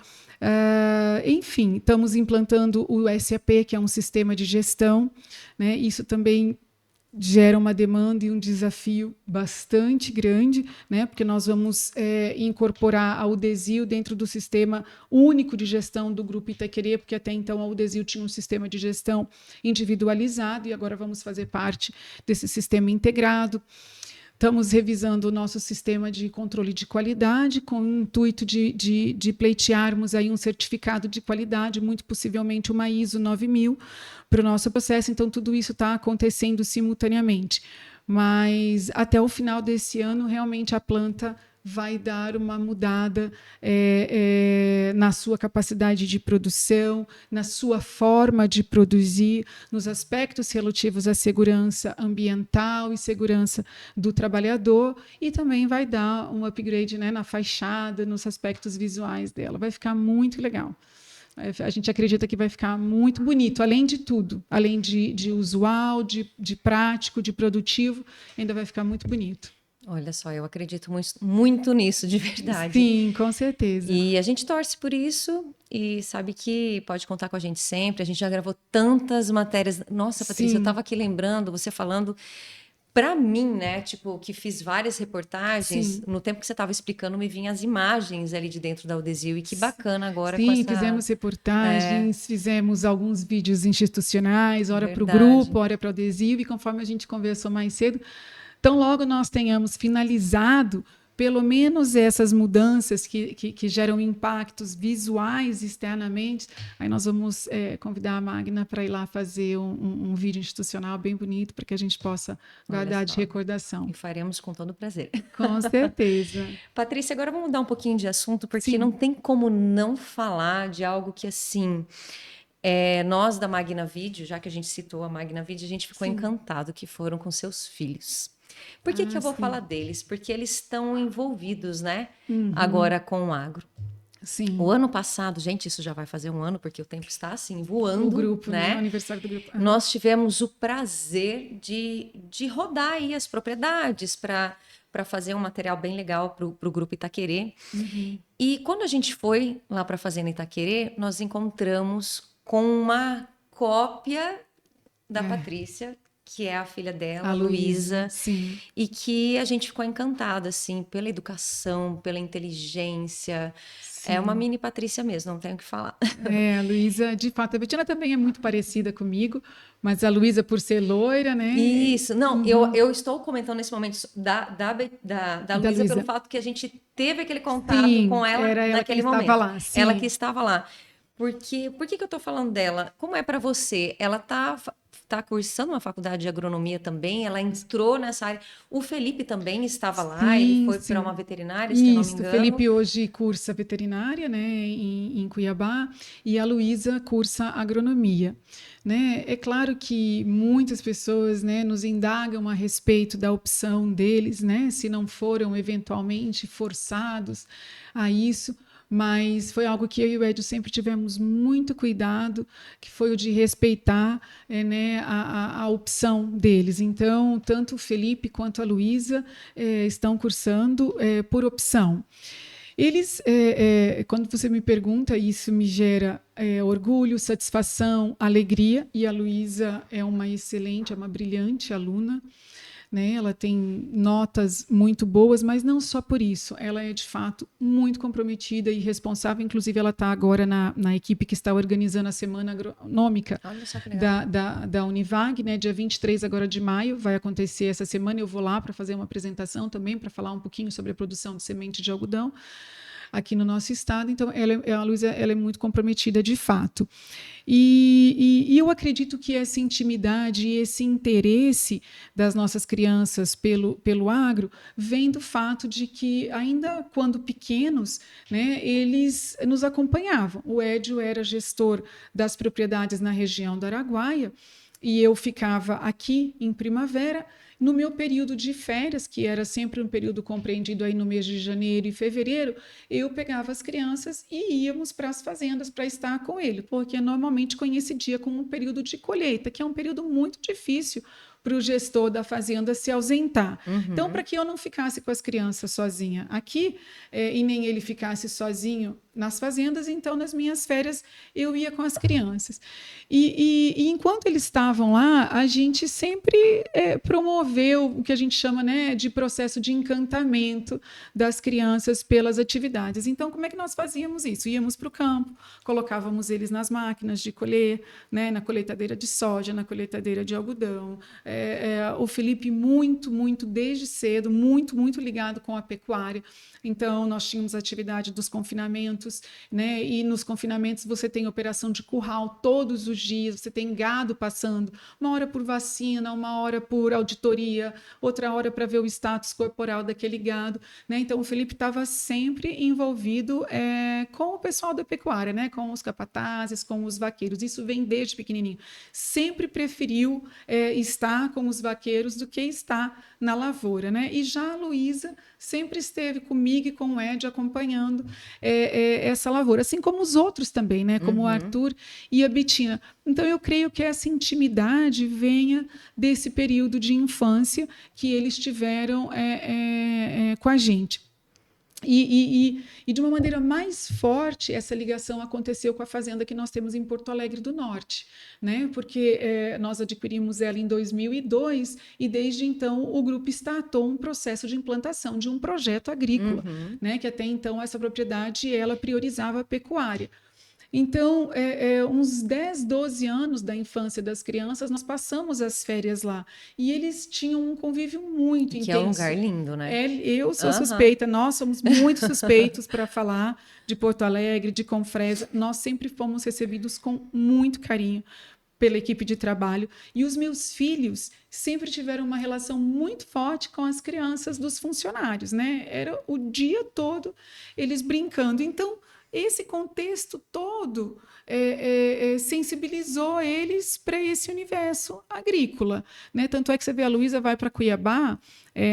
Enfim, estamos implantando o SAP, que é um sistema de gestão, né, isso também gera uma demanda e um desafio bastante grande, né? Porque nós vamos incorporar a Aldesil dentro do sistema único de gestão do Grupo Itaquerê, porque até então a Aldesil tinha um sistema de gestão individualizado e agora vamos fazer parte desse sistema integrado. Estamos revisando o nosso sistema de controle de qualidade com o intuito de pleitearmos aí um certificado de qualidade, muito possivelmente uma ISO 9000 para o nosso processo. Então, tudo isso está acontecendo simultaneamente. Mas até o final desse ano, realmente a planta vai dar uma mudada na sua capacidade de produção, na sua forma de produzir, nos aspectos relativos à segurança ambiental e segurança do trabalhador, e também vai dar um upgrade, né, na fachada, nos aspectos visuais dela. Vai ficar muito legal. A gente acredita que vai ficar muito bonito, além de tudo, além de usual, de prático, de produtivo, ainda vai ficar muito bonito. Olha só, eu acredito muito nisso, de verdade. Sim, com certeza. E a gente torce por isso e sabe que pode contar com a gente sempre. A gente já gravou tantas matérias. Nossa, Patrícia, Sim. Eu estava aqui lembrando, você falando. Para mim, né, tipo, que fiz várias reportagens, Sim. No tempo que você estava explicando, me vinham as imagens ali de dentro da Aldesil, e que bacana agora Sim, com essa... fizemos reportagens, fizemos alguns vídeos institucionais, ora para o grupo, ora para o Aldesil, e conforme a gente conversou mais cedo, tão logo nós tenhamos finalizado pelo menos essas mudanças que geram impactos visuais externamente, aí nós vamos convidar a Magna para ir lá fazer um vídeo institucional bem bonito para que a gente possa guardar de recordação. E faremos com todo prazer. Com certeza. Patrícia, agora vamos mudar um pouquinho de assunto, porque Sim. não tem como não falar de algo que, assim, Nós da Magna Video, já que a gente citou a Magna Video, a gente ficou encantado que foram com seus filhos. Por que que eu vou falar deles? Porque eles estão envolvidos, né? Agora com o agro. Sim. O ano passado, gente, isso já vai fazer um ano, porque o tempo está assim, voando. O grupo, né? O aniversário do grupo. Nós tivemos o prazer de rodar aí as propriedades para fazer um material bem legal para o Grupo Itaquerê. E quando a gente foi lá para a Fazenda Itaquerê, nós encontramos com uma cópia da Patrícia, que é a filha dela, a Luísa, e que a gente ficou encantada, assim, pela educação, pela inteligência. É uma mini Patrícia mesmo, não tenho o que falar. A Luísa, de fato, a Betina também é muito parecida comigo, mas a Luísa, por ser loira, né? Isso, não, eu estou comentando nesse momento da Luísa pelo fato que a gente teve aquele contato com ela naquele momento. Ela que estava lá. Por que eu estou falando dela? Como é para você? Ela tá cursando uma faculdade de agronomia também, ela entrou nessa área. O Felipe também estava lá, ele foi para uma veterinária, se não me engano. O Felipe hoje cursa veterinária, né, em Cuiabá, e a Luísa cursa agronomia. Né? É claro que muitas pessoas, né, nos indagam a respeito da opção deles, né, se não foram eventualmente forçados a isso, mas foi algo que eu e o Edio sempre tivemos muito cuidado, que foi o de respeitar né, a opção deles. Então, tanto o Felipe quanto a Luísa estão cursando por opção. Eles, quando você me pergunta, isso me gera orgulho, satisfação, alegria, e a Luísa é uma excelente, é uma brilhante aluna, né? Ela tem notas muito boas, mas não só por isso, ela é de fato muito comprometida e responsável, inclusive ela está agora na equipe que está organizando a Semana Agronômica da Univag, né? Dia 23 agora de maio, vai acontecer essa semana, eu vou lá para fazer uma apresentação também, para falar um pouquinho sobre a produção de semente de algodão aqui no nosso estado. Então, a Luísa ela é muito comprometida de fato. E eu acredito que essa intimidade e esse interesse das nossas crianças pelo agro vem do fato de que, ainda quando pequenos, né, eles nos acompanhavam. O Edio era gestor das propriedades na região do Araguaia, e eu ficava aqui em Primavera. No meu período de férias, que era sempre um período compreendido aí no mês de janeiro e fevereiro, eu pegava as crianças e íamos para as fazendas para estar com ele, porque normalmente coincidia com um período de colheita, que é um período muito difícil para o gestor da fazenda se ausentar. Então, para que eu não ficasse com as crianças sozinha aqui, e nem ele ficasse sozinho nas fazendas, então, nas minhas férias, eu ia com as crianças. E enquanto eles estavam lá, a gente sempre promoveu o que a gente chama, né, de processo de encantamento das crianças pelas atividades. Então, como é que nós fazíamos isso? Íamos para o campo, colocávamos eles nas máquinas de colher, né, na colheitadeira de soja, na colheitadeira de algodão. O Felipe muito desde cedo, muito ligado com a pecuária. Então, nós tínhamos a atividade dos confinamentos, né? E nos confinamentos você tem operação de curral todos os dias, você tem gado passando, uma hora por vacina, uma hora por auditoria, outra hora para ver o status corporal daquele gado, né? Então, o Felipe estava sempre envolvido com o pessoal da pecuária, né? Com os capatazes, com os vaqueiros. Isso vem desde pequenininho. Sempre preferiu estar com os vaqueiros do que estar na lavoura, né? E já a Luísa sempre esteve comigo e com o Ed acompanhando essa lavoura, assim como os outros também, né? Como o Arthur e a Betina. Então, eu creio que essa intimidade venha desse período de infância que eles tiveram com a gente. E de uma maneira mais forte, essa ligação aconteceu com a fazenda que nós temos em Porto Alegre do Norte, né? Porque nós adquirimos ela em 2002 e desde então o grupo startou um processo de implantação de um projeto agrícola, né? Que até então essa propriedade ela priorizava a pecuária. Então, uns 10, 12 anos da infância das crianças, nós passamos as férias lá. E eles tinham um convívio muito intenso. Que é um lugar lindo, né? Eu sou suspeita, nós somos muito suspeitos para falar de Porto Alegre, de Confresa. Nós sempre fomos recebidos com muito carinho pela equipe de trabalho. E os meus filhos sempre tiveram uma relação muito forte com as crianças dos funcionários, né? Era o dia todo eles brincando. Então, esse contexto todo sensibilizou eles para esse universo agrícola, né? Tanto é que você vê, a Luísa vai para Cuiabá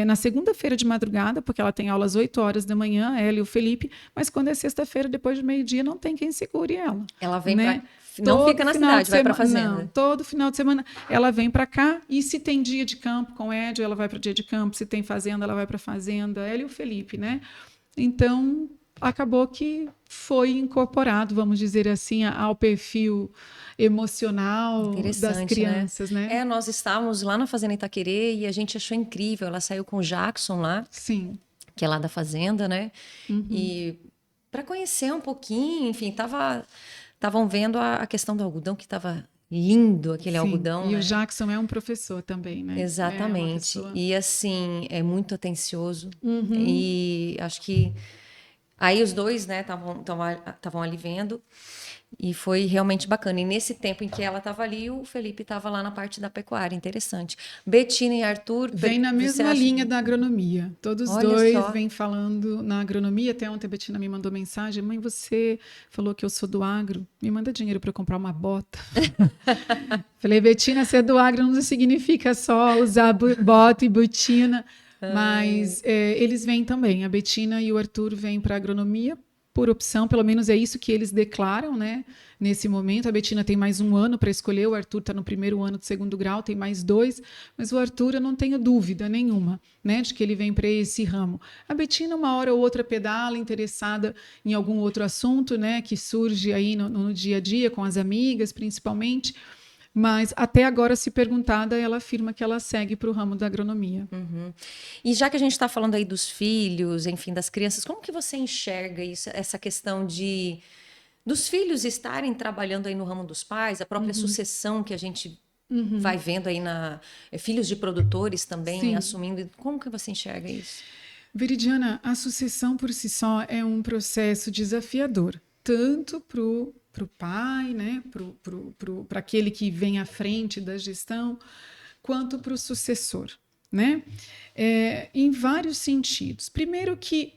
na segunda-feira de madrugada, porque ela tem aula às 8 horas da manhã, ela e o Felipe, mas quando é sexta-feira, depois de meio-dia, não tem quem segure ela. Ela vem né? Não Todo fica na final cidade, de vai para a semana, fazenda. não, todo final de semana ela vem para cá, e se tem dia de campo com o Edio, ela vai para o dia de campo, se tem fazenda, ela vai para a fazenda, ela e o Felipe, né? Então, acabou que foi incorporado, vamos dizer assim, ao perfil emocional das crianças, né? Nós estávamos lá na Fazenda Itaquerê e a gente achou incrível. Ela saiu com o Jackson lá, Sim. que é lá da fazenda, né? E para conhecer um pouquinho, enfim, estavam vendo a questão do algodão, que estava lindo aquele algodão, e né? o Jackson é um professor também, né? Exatamente. E assim, é muito atencioso. E acho que aí os dois, né, estavam ali vendo. E foi realmente bacana. E nesse tempo em que ela estava ali, o Felipe estava lá na parte da pecuária. Interessante. Betina e Arthur... Vem na mesma linha da agronomia. Todos os Olha dois só. vêm falando na agronomia. Até ontem a Betina me mandou mensagem: mãe, você falou que eu sou do agro. Me manda dinheiro para eu comprar uma bota. Falei, Betina, ser do agro não significa só usar bota e botina. Mas eles vêm também. A Betina e o Arthur vêm para a agronomia por opção, pelo menos é isso que eles declaram, né? Nesse momento, a Betina tem mais 1 ano para escolher, o Arthur está no primeiro ano do 2º grau, tem mais 2, mas o Arthur, eu não tenho dúvida nenhuma, né, de que ele vem para esse ramo. A Betina, uma hora ou outra, pedala, interessada em algum outro assunto, né, que surge aí no dia a dia, com as amigas, principalmente. Mas até agora, se perguntada, ela afirma que ela segue para o ramo da agronomia. E já que a gente está falando aí dos filhos, enfim, das crianças, como que você enxerga isso, essa questão dos filhos estarem trabalhando aí no ramo dos pais, a própria sucessão que a gente vai vendo aí filhos de produtores também Sim. assumindo. Como que você enxerga isso? Veridiana, a sucessão por si só é um processo desafiador, tanto para o pai, né, para aquele que vem à frente da gestão, quanto para o sucessor, né? Em vários sentidos. Primeiro que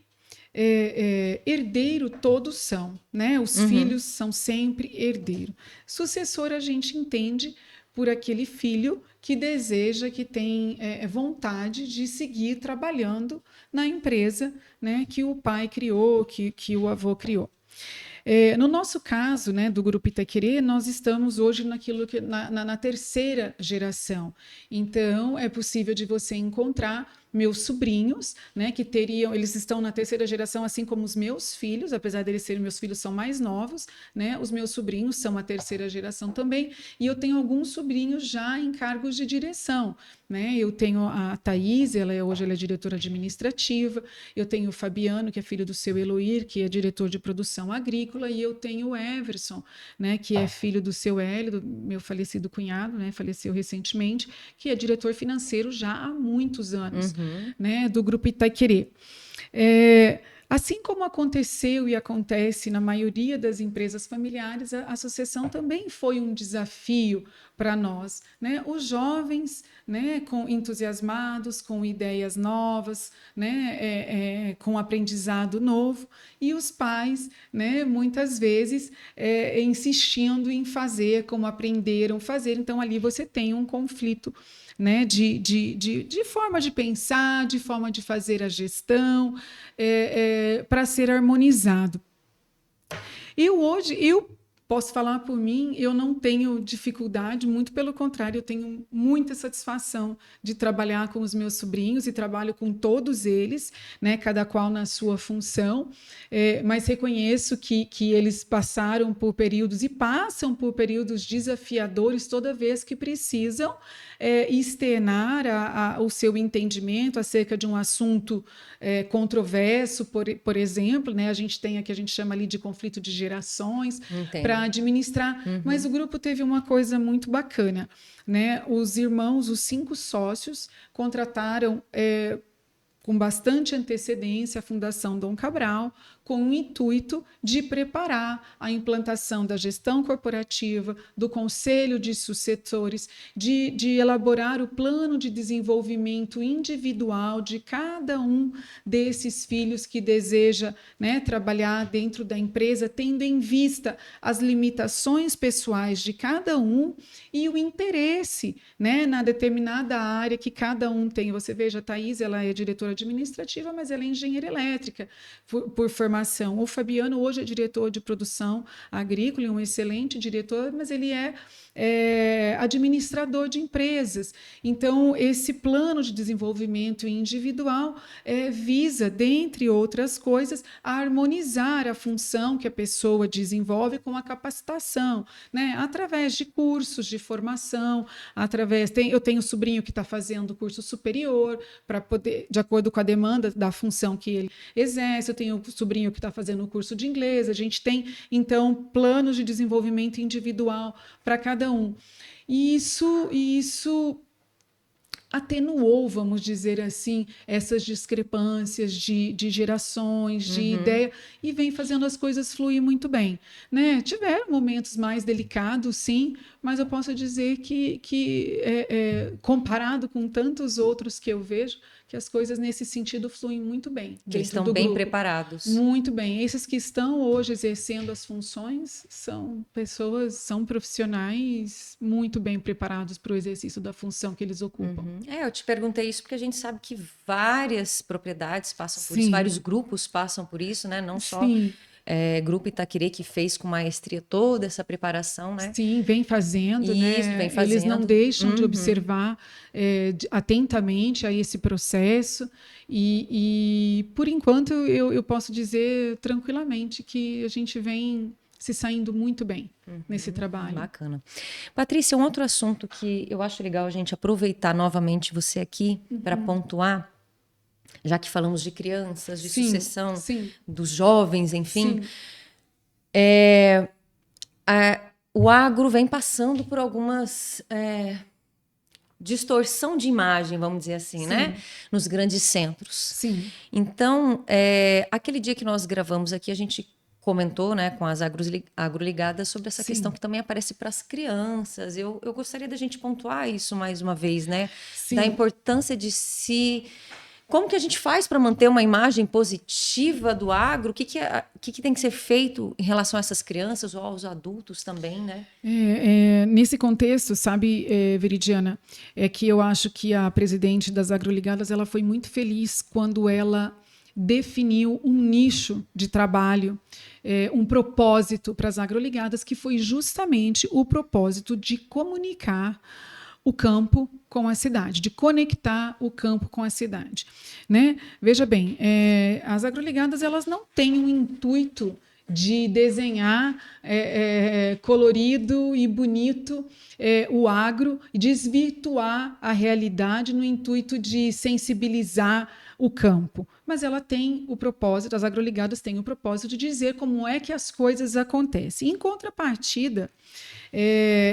herdeiro todos são, né? Os filhos são sempre herdeiro. Sucessor a gente entende por aquele filho que deseja, que tem vontade de seguir trabalhando na empresa, né, que o pai criou, que o avô criou. No nosso caso, né, do Grupo Itaquerê, nós estamos hoje naquilo que na terceira geração. Então, é possível de você encontrar meus sobrinhos, né, que eles estão na terceira geração, assim como os meus filhos, apesar deles serem meus filhos, são mais novos, né, os meus sobrinhos são a terceira geração também, e eu tenho alguns sobrinhos já em cargos de direção, né, eu tenho a Thaís, hoje ela é diretora administrativa, eu tenho o Fabiano, que é filho do seu Eloir, que é diretor de produção agrícola, e eu tenho o Everson, né, que é filho do seu Hélio, do meu falecido cunhado, né, faleceu recentemente, que é diretor financeiro já há muitos anos, né, do Grupo Itaquerê. Assim como aconteceu e acontece na maioria das empresas familiares, a sucessão também foi um desafio para nós, né? Os jovens, né, entusiasmados, com ideias novas, né, com aprendizado novo, e os pais, né, muitas vezes insistindo em fazer como aprenderam fazer. Então, ali você tem um conflito, né, de forma de pensar, de forma de fazer a gestão, para ser harmonizado. Eu posso falar por mim, eu não tenho dificuldade, muito pelo contrário, eu tenho muita satisfação de trabalhar com os meus sobrinhos e trabalho com todos eles, né, cada qual na sua função, mas reconheço que eles passaram por períodos e passam por períodos desafiadores toda vez que precisam externar o seu entendimento acerca de um assunto controverso, por exemplo, né, a gente tem aqui, a gente chama ali de conflito de gerações, para administrar, mas o grupo teve uma coisa muito bacana, né? Os irmãos, os 5 sócios, contrataram com bastante antecedência a Fundação Dom Cabral com o intuito de preparar a implantação da gestão corporativa, do conselho de sucessores, de elaborar o plano de desenvolvimento individual de cada um desses filhos que deseja, né, trabalhar dentro da empresa, tendo em vista as limitações pessoais de cada um e o interesse, né, na determinada área que cada um tem. Você veja, a Thaís, ela é diretora administrativa, mas ela é engenheira elétrica por formação. O Fabiano hoje é diretor de produção agrícola, um excelente diretor, mas ele é administrador de empresas. Então, esse plano de desenvolvimento individual visa, dentre outras coisas, harmonizar a função que a pessoa desenvolve com a capacitação, né? Através de cursos de formação, eu tenho um sobrinho que está fazendo curso superior para poder, de acordo com a demanda da função que ele exerce, eu tenho um sobrinho que está fazendo o curso de inglês, a gente tem, então, planos de desenvolvimento individual para cada um. E isso atenuou, vamos dizer assim, essas discrepâncias de gerações, de ideia, e vem fazendo as coisas fluir muito bem, né? Tiveram momentos mais delicados, sim, mas eu posso dizer que comparado com tantos outros que eu vejo, que as coisas nesse sentido fluem muito bem. Eles estão bem preparados. Muito bem. Esses que estão hoje exercendo as funções são pessoas, são profissionais muito bem preparados para o exercício da função que eles ocupam. Eu te perguntei isso porque a gente sabe que várias propriedades passam por Sim. isso, vários grupos passam por isso, né? Não só Grupo Itaquerê, que fez com maestria toda essa preparação, né? Sim, vem fazendo, Isso, né? vem fazendo. Eles não deixam de observar atentamente a esse processo e por enquanto, eu posso dizer tranquilamente que a gente vem se saindo muito bem nesse trabalho. Bacana. Patrícia, um outro assunto que eu acho legal a gente aproveitar novamente você aqui para pontuar, já que falamos de crianças, de sucessão, dos jovens, enfim, o agro vem passando por algumas distorção de imagem, vamos dizer assim, né? Nos grandes centros. Sim. Então, aquele dia que nós gravamos aqui, a gente comentou, né, com as agroligadas sobre essa questão que também aparece para as crianças. Eu gostaria da gente pontuar isso mais uma vez, né? Da importância de como que a gente faz para manter uma imagem positiva do agro? O que tem que ser feito em relação a essas crianças ou aos adultos também, né? Nesse contexto, sabe, Veridiana, é que eu acho que a presidente das agroligadas ela foi muito feliz quando ela definiu um nicho de trabalho, um propósito para as agroligadas, que foi justamente o propósito de comunicar o campo com a cidade, de conectar o campo com a cidade, né? Veja bem, as agroligadas elas não têm o intuito de desenhar colorido e bonito o agro e desvirtuar a realidade no intuito de sensibilizar o campo. Mas ela tem o propósito, as agroligadas têm o propósito de dizer como é que as coisas acontecem. Em contrapartida,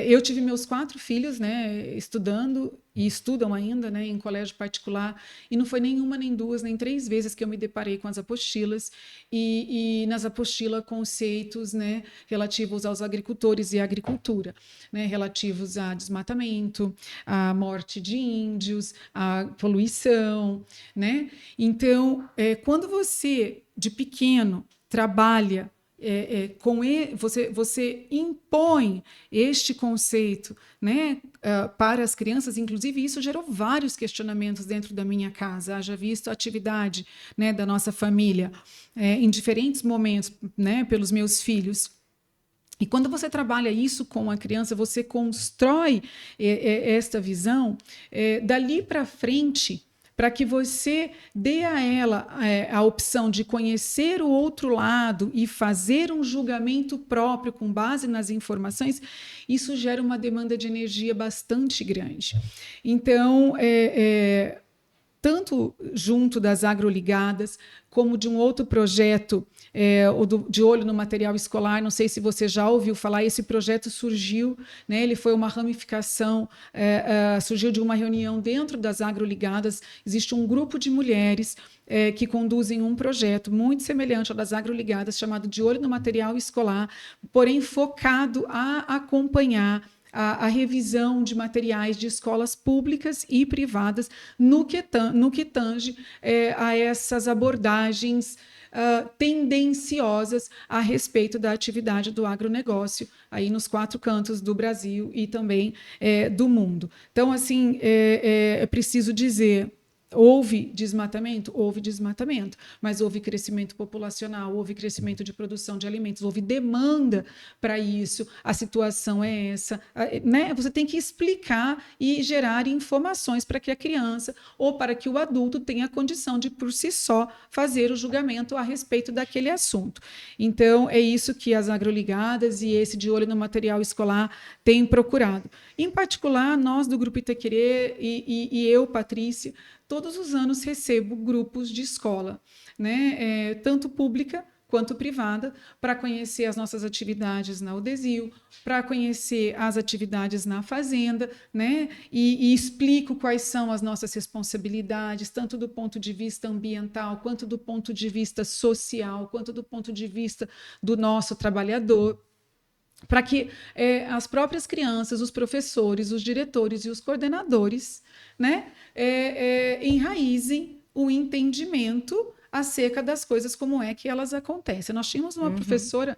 eu tive meus 4 filhos, né, estudando e estudam ainda, né, em colégio particular, e não foi nenhuma, nem 2, nem 3 vezes que eu me deparei com as apostilas e nas apostilas conceitos, né, relativos aos agricultores e à agricultura, né, relativos a desmatamento, à morte de índios, à poluição, né? Então, quando você de pequeno trabalha você impõe este conceito, né, para as crianças, inclusive isso gerou vários questionamentos dentro da minha casa, haja visto a atividade, né, da nossa família em diferentes momentos, né, pelos meus filhos. E quando você trabalha isso com a criança, você constrói esta visão dali para frente, para que você dê a ela a opção de conhecer o outro lado e fazer um julgamento próprio com base nas informações, isso gera uma demanda de energia bastante grande. Então, tanto junto das agroligadas, como de um outro projeto, de olho no material escolar. Não sei se você já ouviu falar, esse projeto surgiu, né, ele foi uma ramificação, surgiu de uma reunião dentro das agroligadas. Existe um grupo de mulheres que conduzem um projeto muito semelhante ao das agroligadas, chamado De Olho no Material Escolar, porém focado a acompanhar a revisão de materiais de escolas públicas e privadas no que tange a essas abordagens tendenciosas a respeito da atividade do agronegócio aí nos 4 cantos do Brasil e também do mundo. Então, assim, é preciso dizer: houve desmatamento? Houve desmatamento, mas houve crescimento populacional, houve crescimento de produção de alimentos, houve demanda para isso, a situação é essa, né? Você tem que explicar e gerar informações para que a criança ou para que o adulto tenha condição de, por si só, fazer o julgamento a respeito daquele assunto. Então, é isso que as agroligadas e esse De Olho no Material Escolar têm procurado. Em particular, nós do Grupo Itaquerê e eu, Patrícia, todos os anos recebo grupos de escola, né, tanto pública quanto privada, para conhecer as nossas atividades na UDESIL, para conhecer as atividades na fazenda, né, e explico quais são as nossas responsabilidades, tanto do ponto de vista ambiental, quanto do ponto de vista social, quanto do ponto de vista do nosso trabalhador, para que as próprias crianças, os professores, os diretores e os coordenadores, né, enraizem o entendimento acerca das coisas, como é que elas acontecem. Nós tínhamos uma professora,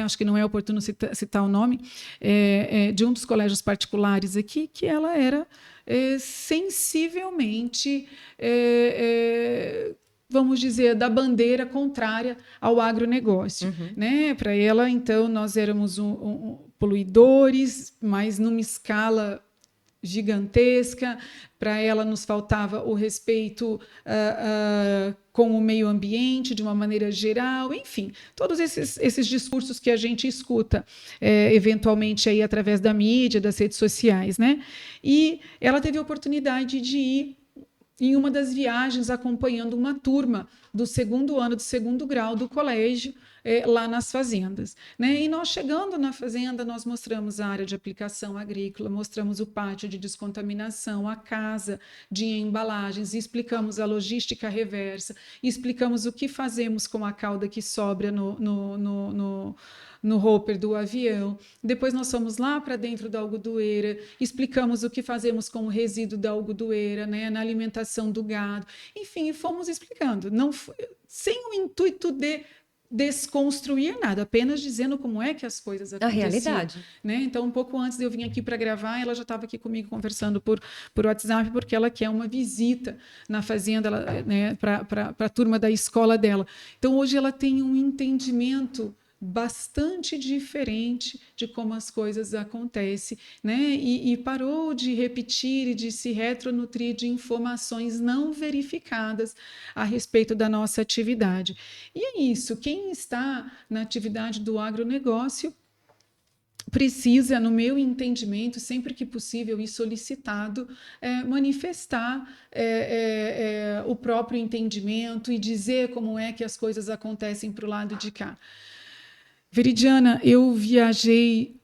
acho que não é oportuno citar o nome, de um dos colégios particulares aqui, que ela era sensivelmente... vamos dizer, da bandeira contrária ao agronegócio. Né? Para ela, então, nós éramos poluidores, mas numa escala gigantesca. Para ela, nos faltava o respeito com o meio ambiente, de uma maneira geral, enfim, todos esses discursos que a gente escuta, eventualmente, aí, através da mídia, das redes sociais. Né? E ela teve a oportunidade de ir em uma das viagens acompanhando uma turma do 2º ano, do 2º grau do colégio, lá nas fazendas. Né? E nós, chegando na fazenda, nós mostramos a área de aplicação agrícola, mostramos o pátio de descontaminação, a casa de embalagens, explicamos a logística reversa, explicamos o que fazemos com a cauda que sobra no hopper do avião. Depois nós fomos lá para dentro da algodoeira, explicamos o que fazemos com o resíduo da algodoeira, né, na alimentação do gado. Enfim, fomos explicando, sem o intuito de desconstruir nada, apenas dizendo como é que as coisas aconteciam. A realidade. Né? Então, um pouco antes de eu vir aqui para gravar, ela já estava aqui comigo conversando por WhatsApp, porque ela quer uma visita na fazenda, né, para a turma da escola dela. Então, hoje ela tem um entendimento bastante diferente de como as coisas acontecem, né? E parou de repetir e de se retronutrir de informações não verificadas a respeito da nossa atividade. E é isso, quem está na atividade do agronegócio precisa, no meu entendimento, sempre que possível e solicitado, manifestar o próprio entendimento e dizer como é que as coisas acontecem para o lado de cá. Veridiana, eu viajei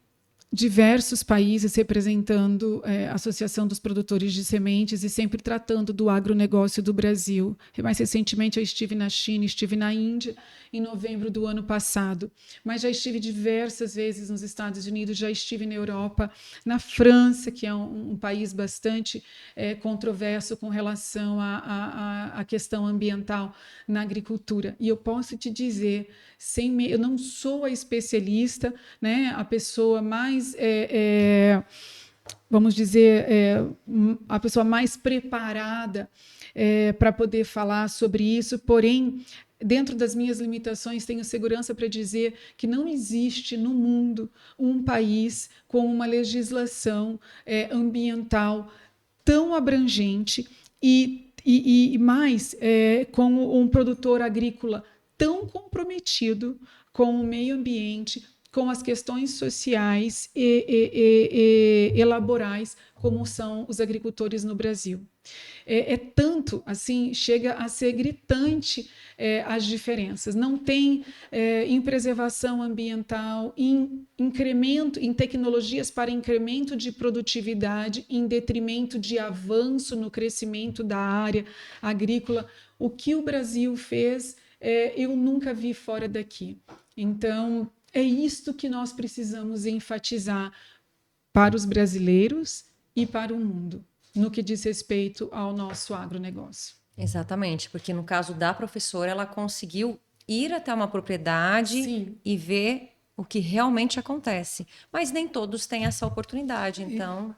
diversos países representando a Associação dos Produtores de Sementes e sempre tratando do agronegócio do Brasil. Mais recentemente, eu estive na China, estive na Índia, em novembro do ano passado, mas já estive diversas vezes nos Estados Unidos, já estive na Europa, na França, que é um país bastante controverso com relação à questão ambiental na agricultura. E eu posso te dizer, eu não sou a especialista, né, a pessoa mais, vamos dizer, a pessoa mais preparada para poder falar sobre isso, porém, dentro das minhas limitações, tenho segurança para dizer que não existe no mundo um país com uma legislação ambiental tão abrangente e mais com um produtor agrícola tão comprometido com o meio ambiente, com as questões sociais e laborais, como são os agricultores no Brasil. É tanto, assim, chega a ser gritante as diferenças. Não tem em preservação ambiental, em incremento, em tecnologias para incremento de produtividade, em detrimento de avanço no crescimento da área agrícola. O que o Brasil fez, eu nunca vi fora daqui. Então, é isto que nós precisamos enfatizar para os brasileiros e para o mundo, no que diz respeito ao nosso agronegócio. Exatamente, porque no caso da professora, ela conseguiu ir até uma propriedade Sim. e ver o que realmente acontece. Mas nem todos têm essa oportunidade, então...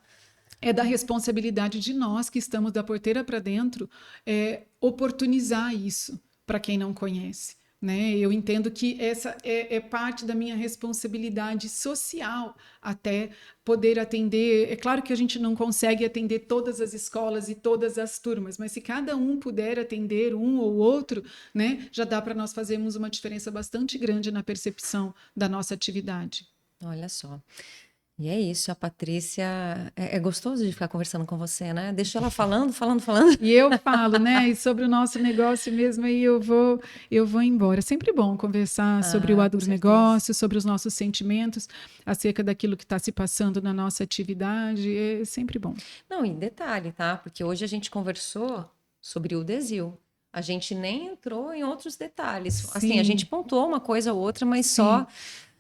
É da responsabilidade de nós que estamos da porteira para dentro oportunizar isso para quem não conhece. Né? Eu entendo que essa é parte da minha responsabilidade social, até poder atender. É claro que a gente não consegue atender todas as escolas e todas as turmas, mas se cada um puder atender um ou outro, né, já dá para nós fazermos uma diferença bastante grande na percepção da nossa atividade. Olha só. E é isso, a Patrícia. É gostoso de ficar conversando com você, né? Deixa ela falando. E eu falo, né? E sobre o nosso negócio mesmo, aí eu vou embora. É sempre bom conversar sobre o agronegócio, sobre os nossos sentimentos, acerca daquilo que está se passando na nossa atividade. É sempre bom. Não, e detalhe, tá? Porque hoje a gente conversou sobre o Desil. A gente nem entrou em outros detalhes. Sim. Assim, a gente pontuou uma coisa ou outra, mas Sim. só.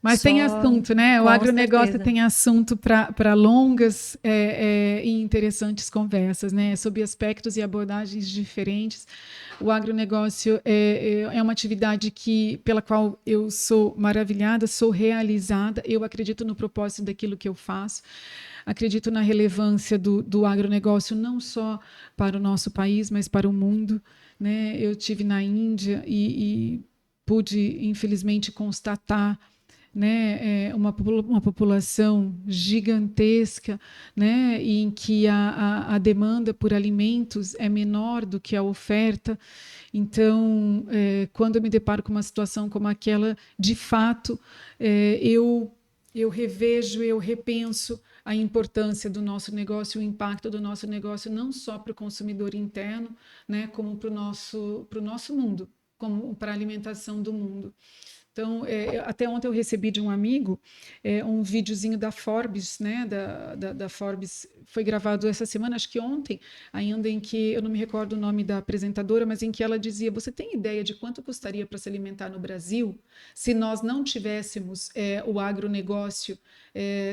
Mas tem assunto, né? O agronegócio certeza. tem assunto para longas e interessantes conversas, né? Sob aspectos e abordagens diferentes. O agronegócio é uma atividade pela qual eu sou maravilhada, sou realizada. Eu acredito no propósito daquilo que eu faço. Acredito na relevância do agronegócio não só para o nosso país, mas para o mundo. Né? Eu estive na Índia e pude, infelizmente, constatar, né, uma população gigantesca, né, em que a demanda por alimentos é menor do que a oferta. Então, quando eu me deparo com uma situação como aquela, de fato, eu revejo, eu repenso a importância do nosso negócio, o impacto do nosso negócio, não só para o consumidor interno, né, como para o nosso mundo, como para a alimentação do mundo. Então, até ontem eu recebi de um amigo um videozinho da Forbes, né? Da Forbes, foi gravado essa semana, acho que ontem, ainda, em que, eu não me recordo o nome da apresentadora, mas em que ela dizia: você tem ideia de quanto custaria para se alimentar no Brasil se nós não tivéssemos o agronegócio,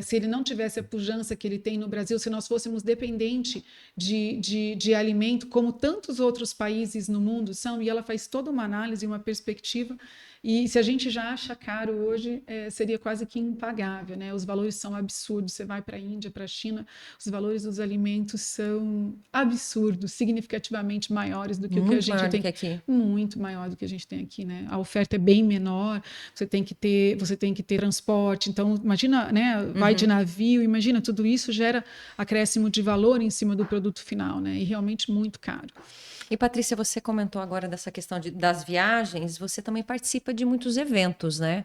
se ele não tivesse a pujança que ele tem no Brasil, se nós fôssemos dependentes de alimento, como tantos outros países no mundo são? E ela faz toda uma análise, uma perspectiva. E se a gente já acha caro hoje, seria quase que impagável, né? Os valores são absurdos. Você vai para a Índia, para a China, os valores dos alimentos são absurdos, significativamente maiores do que o que a gente tem aqui. Muito maior do que a gente tem aqui, né? A oferta é bem menor. Você tem que ter transporte. Então, imagina, né? Vai de navio. Imagina, tudo isso gera acréscimo de valor em cima do produto final, né? E realmente muito caro. E, Patrícia, você comentou agora dessa questão das viagens, você também participa de muitos eventos, né?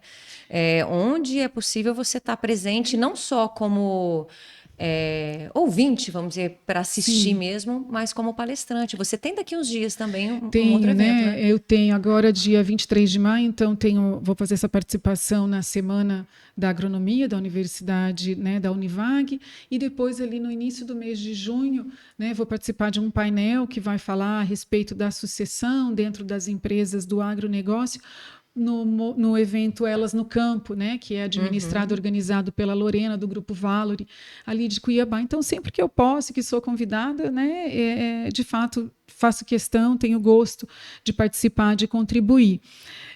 Onde é possível você estar presente, não só como ouvinte, vamos dizer, para assistir mesmo, mas como palestrante. Você tem daqui uns dias também um outro evento, né? Eu tenho agora, dia 23 de maio, então vou fazer essa participação na Semana da Agronomia da Universidade, né, da Univag, e depois, ali no início do mês de junho, né, vou participar de um painel que vai falar a respeito da sucessão dentro das empresas do agronegócio, no evento Elas no Campo, né, que é administrado, organizado pela Lorena, do Grupo Valori, ali de Cuiabá. Então, sempre que eu posso, que sou convidada, né, de fato, faço questão, tenho gosto de participar, de contribuir.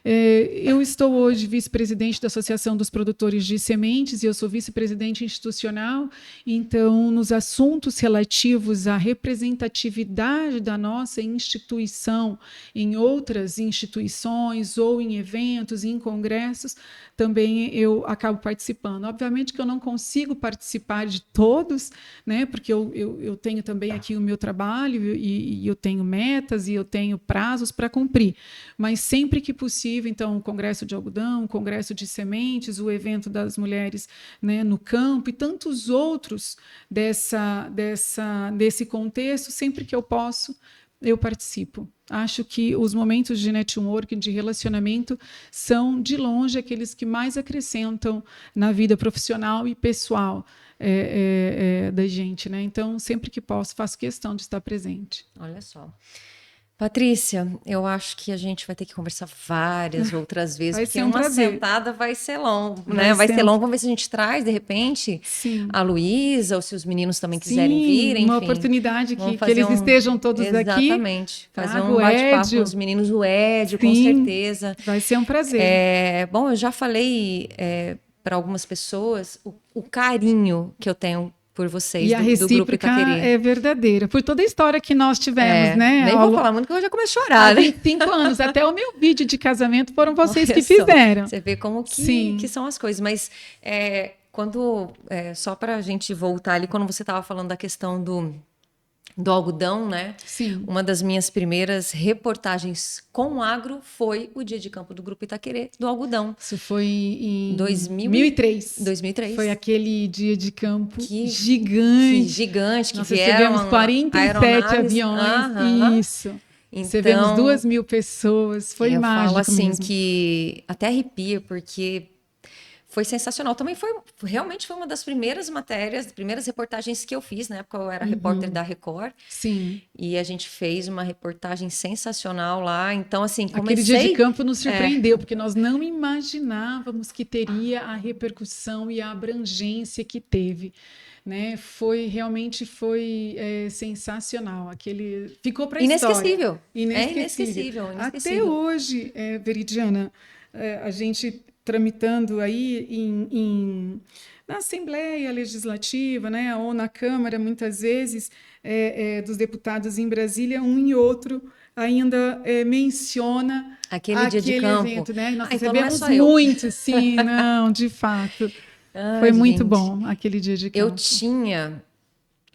Eu estou hoje vice-presidente da Associação dos Produtores de Sementes e eu sou vice-presidente institucional. Então, nos assuntos relativos à representatividade da nossa instituição em outras instituições ou em eventos, em congressos, também eu acabo participando. Obviamente que eu não consigo participar de todos, né? Porque eu tenho também aqui o meu trabalho e eu tenho metas e eu tenho prazos para cumprir. Mas sempre que possível, então, o Congresso de Algodão, o Congresso de Sementes, o evento das mulheres, né, no campo e tantos outros desse contexto, sempre que eu posso, eu participo. Acho que os momentos de networking, de relacionamento, são, de longe, aqueles que mais acrescentam na vida profissional e pessoal da gente, né? Então, sempre que posso, faço questão de estar presente. Olha só. Patrícia, eu acho que a gente vai ter que conversar várias outras vezes, Vai porque ser um uma prazer. sentada vai ser longo, né? Vai ser longo. Vamos ver se a gente traz, de repente, Sim. a Luísa, ou se os meninos também quiserem Sim, vir, enfim. uma oportunidade que fazer eles estejam todos aqui. Exatamente. Fazer Trago um bate-papo Edio. com os meninos, o Edio, com Sim, certeza. vai ser um prazer. Bom, eu já falei para algumas pessoas o carinho que eu tenho por vocês E a do Grupo recíproca Itaquerê. é verdadeira, por toda a história que nós tivemos, né? Nem vou falar muito que eu já comecei a Há chorar, né? 25 anos, até o meu vídeo de casamento foram vocês Olha que só, fizeram. Você vê como que são as coisas. Mas só para a gente voltar ali, quando você estava falando da questão do algodão, né? Sim. Uma das minhas primeiras reportagens com agro foi o dia de campo do Grupo Itaquerê, do algodão. Isso foi em 2003. Foi aquele dia de campo gigante. Que nós vieram recebemos 47 aviões. Isso. Então, recebemos 2.000 pessoas. Foi mágico Eu falo assim mesmo. que até arrepia, porque foi sensacional. Também realmente foi uma das primeiras matérias, primeiras reportagens que eu fiz, na época eu era repórter da Record. Sim. E a gente fez uma reportagem sensacional lá. Então, assim, Aquele dia de campo nos surpreendeu, porque nós não imaginávamos que teria a repercussão e a abrangência que teve. Né? Realmente foi sensacional. Ficou para a história. Inesquecível. Até hoje, Veridiana, a gente tramitando aí na Assembleia Legislativa, né, ou na Câmara, muitas vezes, dos deputados em Brasília, um e outro ainda menciona aquele dia de campo. Evento, né? Nós então recebemos não é só muito, sim, não, de fato. Foi muito bom aquele dia de campo. Eu tinha,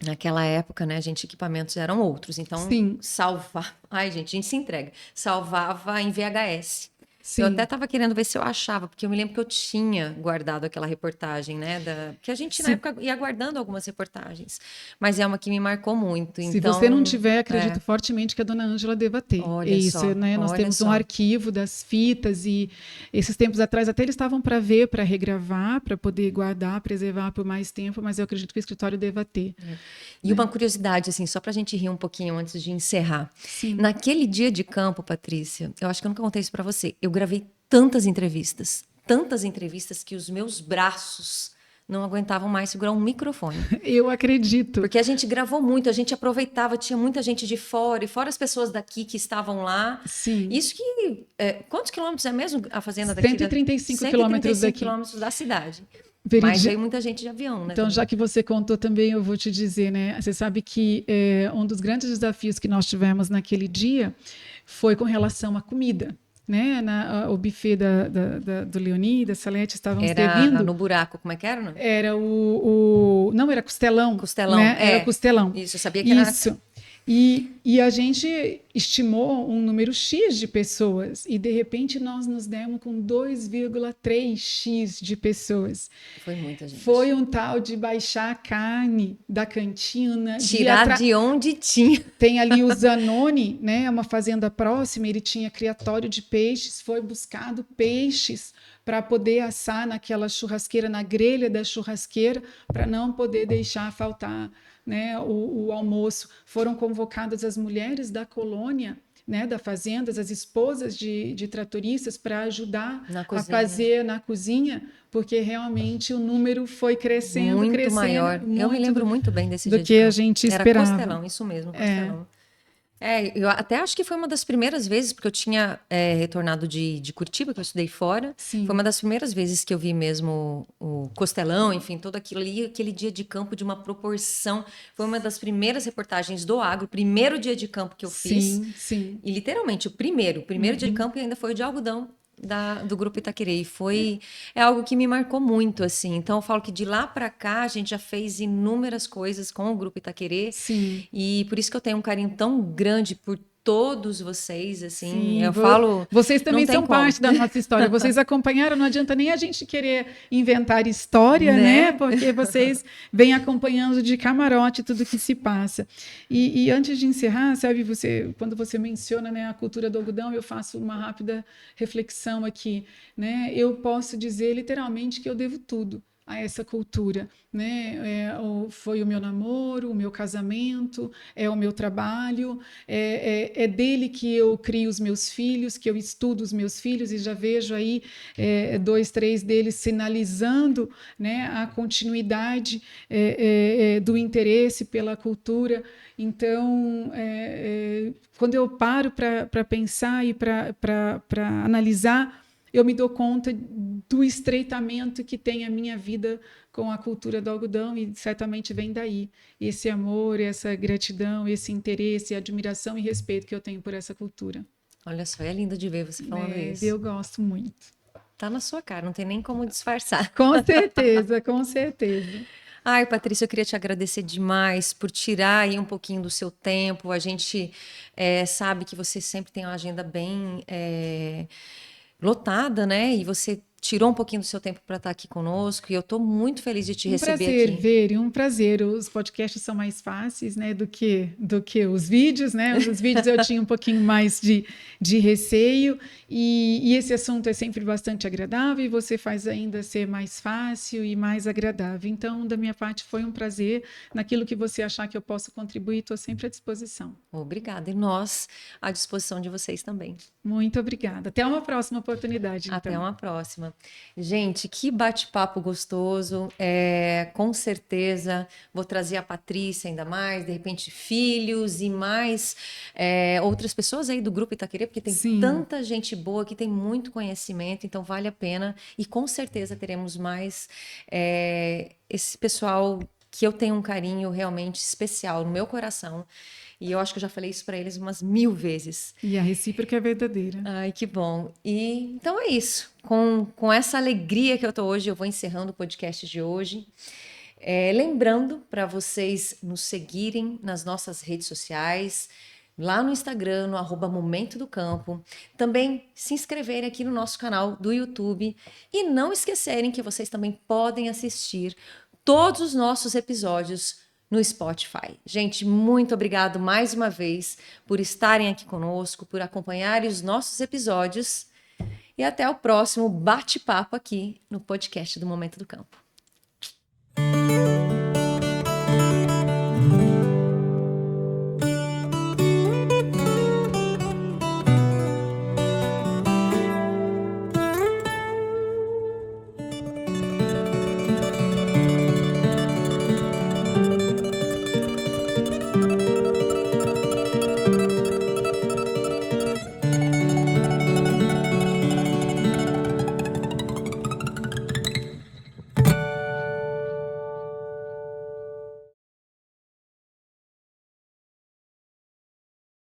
naquela época, né, gente, equipamentos eram outros, então salvar. Ai, gente, a gente se entrega. Salvava em VHS. Sim. Eu até estava querendo ver se eu achava, porque eu me lembro que eu tinha guardado aquela reportagem, né? Porque a gente, na época, ia guardando algumas reportagens. Mas é uma que me marcou muito. Se você não tiver, acredito fortemente que a dona Ângela deva ter. Olha só, né? Nós temos um arquivo das fitas e esses tempos atrás até eles estavam para ver, para regravar, para poder guardar, preservar por mais tempo, mas eu acredito que o escritório deva ter. E uma curiosidade, assim, só para a gente rir um pouquinho antes de encerrar. Sim. Naquele dia de campo, Patrícia, eu acho que eu nunca contei isso para você. Eu gravei tantas entrevistas que os meus braços não aguentavam mais segurar um microfone. Eu acredito. Porque a gente gravou muito, a gente aproveitava, tinha muita gente de fora, e fora as pessoas daqui que estavam lá. Sim. Isso que... quantos quilômetros é mesmo a fazenda daqui? 135 quilômetros daqui. 135 quilômetros da cidade. Veridiana. Mas veio muita gente de avião, né? Então, já que você contou também, eu vou te dizer, né? Você sabe que um dos grandes desafios que nós tivemos naquele dia foi com relação à comida. Né? O buffet do Leoni, da Salete, estavam servindo. Era no buraco, como é que era? Não? Era não, era costelão. Costelão, né? Era costelão. Isso, eu sabia que era. Isso. E a gente estimou um número X de pessoas e, de repente, nós nos demos com 2,3x de pessoas. Foi muita gente. Foi um tal de baixar a carne da cantina. Tirar de onde tinha. Tem ali o Zanoni, né, uma fazenda próxima, ele tinha criatório de peixes, foi buscado peixes para poder assar naquela churrasqueira, na grelha da churrasqueira, para não poder deixar faltar, né, o almoço. Foram convocadas as mulheres da colônia, né, da fazenda, as esposas de tratoristas, para ajudar a fazer na cozinha, porque realmente o número foi crescendo, muito maior. Muito eu me lembro muito bem desse do dia que a gente esperava. Era costelão, isso mesmo, costelão. Eu até acho que foi uma das primeiras vezes, porque eu tinha retornado de Curitiba, que eu estudei fora. Sim. Foi uma das primeiras vezes que eu vi mesmo o costelão, enfim, tudo aquilo ali, aquele dia de campo de uma proporção. Foi uma das primeiras reportagens do agro, o primeiro dia de campo que eu fiz. Sim. E literalmente, o primeiro dia de campo ainda foi o de algodão. do Grupo Itaquerê. É algo que me marcou muito, assim. Então, eu falo que de lá para cá, a gente já fez inúmeras coisas com o Grupo Itaquerê. Sim. E por isso que eu tenho um carinho tão grande por todos vocês, assim. Sim, Eu falo, vocês não também tem são como. parte da nossa história. Vocês acompanharam, não adianta nem a gente querer inventar história, né? Porque vocês vêm acompanhando de camarote tudo que se passa. E antes de encerrar, sabe, quando você menciona, né, a cultura do algodão, eu faço uma rápida reflexão aqui, né? Eu posso dizer literalmente que eu devo tudo a essa cultura, né? Foi o meu namoro, o meu casamento, é o meu trabalho, é dele que eu crio os meus filhos, que eu estudo os meus filhos e já vejo aí 2, 3 deles sinalizando, né, a continuidade do interesse pela cultura. Então, quando eu paro para pensar e para analisar, eu me dou conta do estreitamento que tem a minha vida com a cultura do algodão e certamente vem daí esse amor, essa gratidão, esse interesse, admiração e respeito que eu tenho por essa cultura. Olha só, é lindo de ver você falando isso. Eu gosto muito. Tá na sua cara, não tem nem como disfarçar. Com certeza, com certeza. Ai, Patrícia, eu queria te agradecer demais por tirar aí um pouquinho do seu tempo. A gente sabe que você sempre tem uma agenda bem lotada, né? E você tirou um pouquinho do seu tempo para estar aqui conosco e eu estou muito feliz de te receber aqui. Prazer, um prazer. Os podcasts são mais fáceis, né, do que os vídeos, né? Os vídeos eu tinha um pouquinho mais de receio e esse assunto é sempre bastante agradável e você faz ainda ser mais fácil e mais agradável. Então, da minha parte, foi um prazer. Naquilo que você achar que eu posso contribuir, estou sempre à disposição. Obrigada. E nós à disposição de vocês também. Muito obrigada. Até uma próxima oportunidade. Então. Até uma próxima. Gente, que bate-papo gostoso. Com certeza vou trazer a Patrícia ainda mais, de repente filhos e mais outras pessoas aí do Grupo Itaquerê, porque tem tanta gente boa que tem muito conhecimento, então vale a pena. E com certeza teremos mais esse pessoal que eu tenho um carinho realmente especial no meu coração. E eu acho que eu já falei isso para eles umas 1000 vezes. E a recíproca é verdadeira. Ai, que bom. E então é isso. Com essa alegria que eu tô hoje, eu vou encerrando o podcast de hoje. Lembrando para vocês nos seguirem nas nossas redes sociais, lá no Instagram, no @Momento do Campo. Também se inscreverem aqui no nosso canal do YouTube. E não esquecerem que vocês também podem assistir todos os nossos episódios no Spotify. Gente, muito obrigado mais uma vez por estarem aqui conosco, por acompanharem os nossos episódios e até o próximo bate-papo aqui no podcast do Momento do Campo.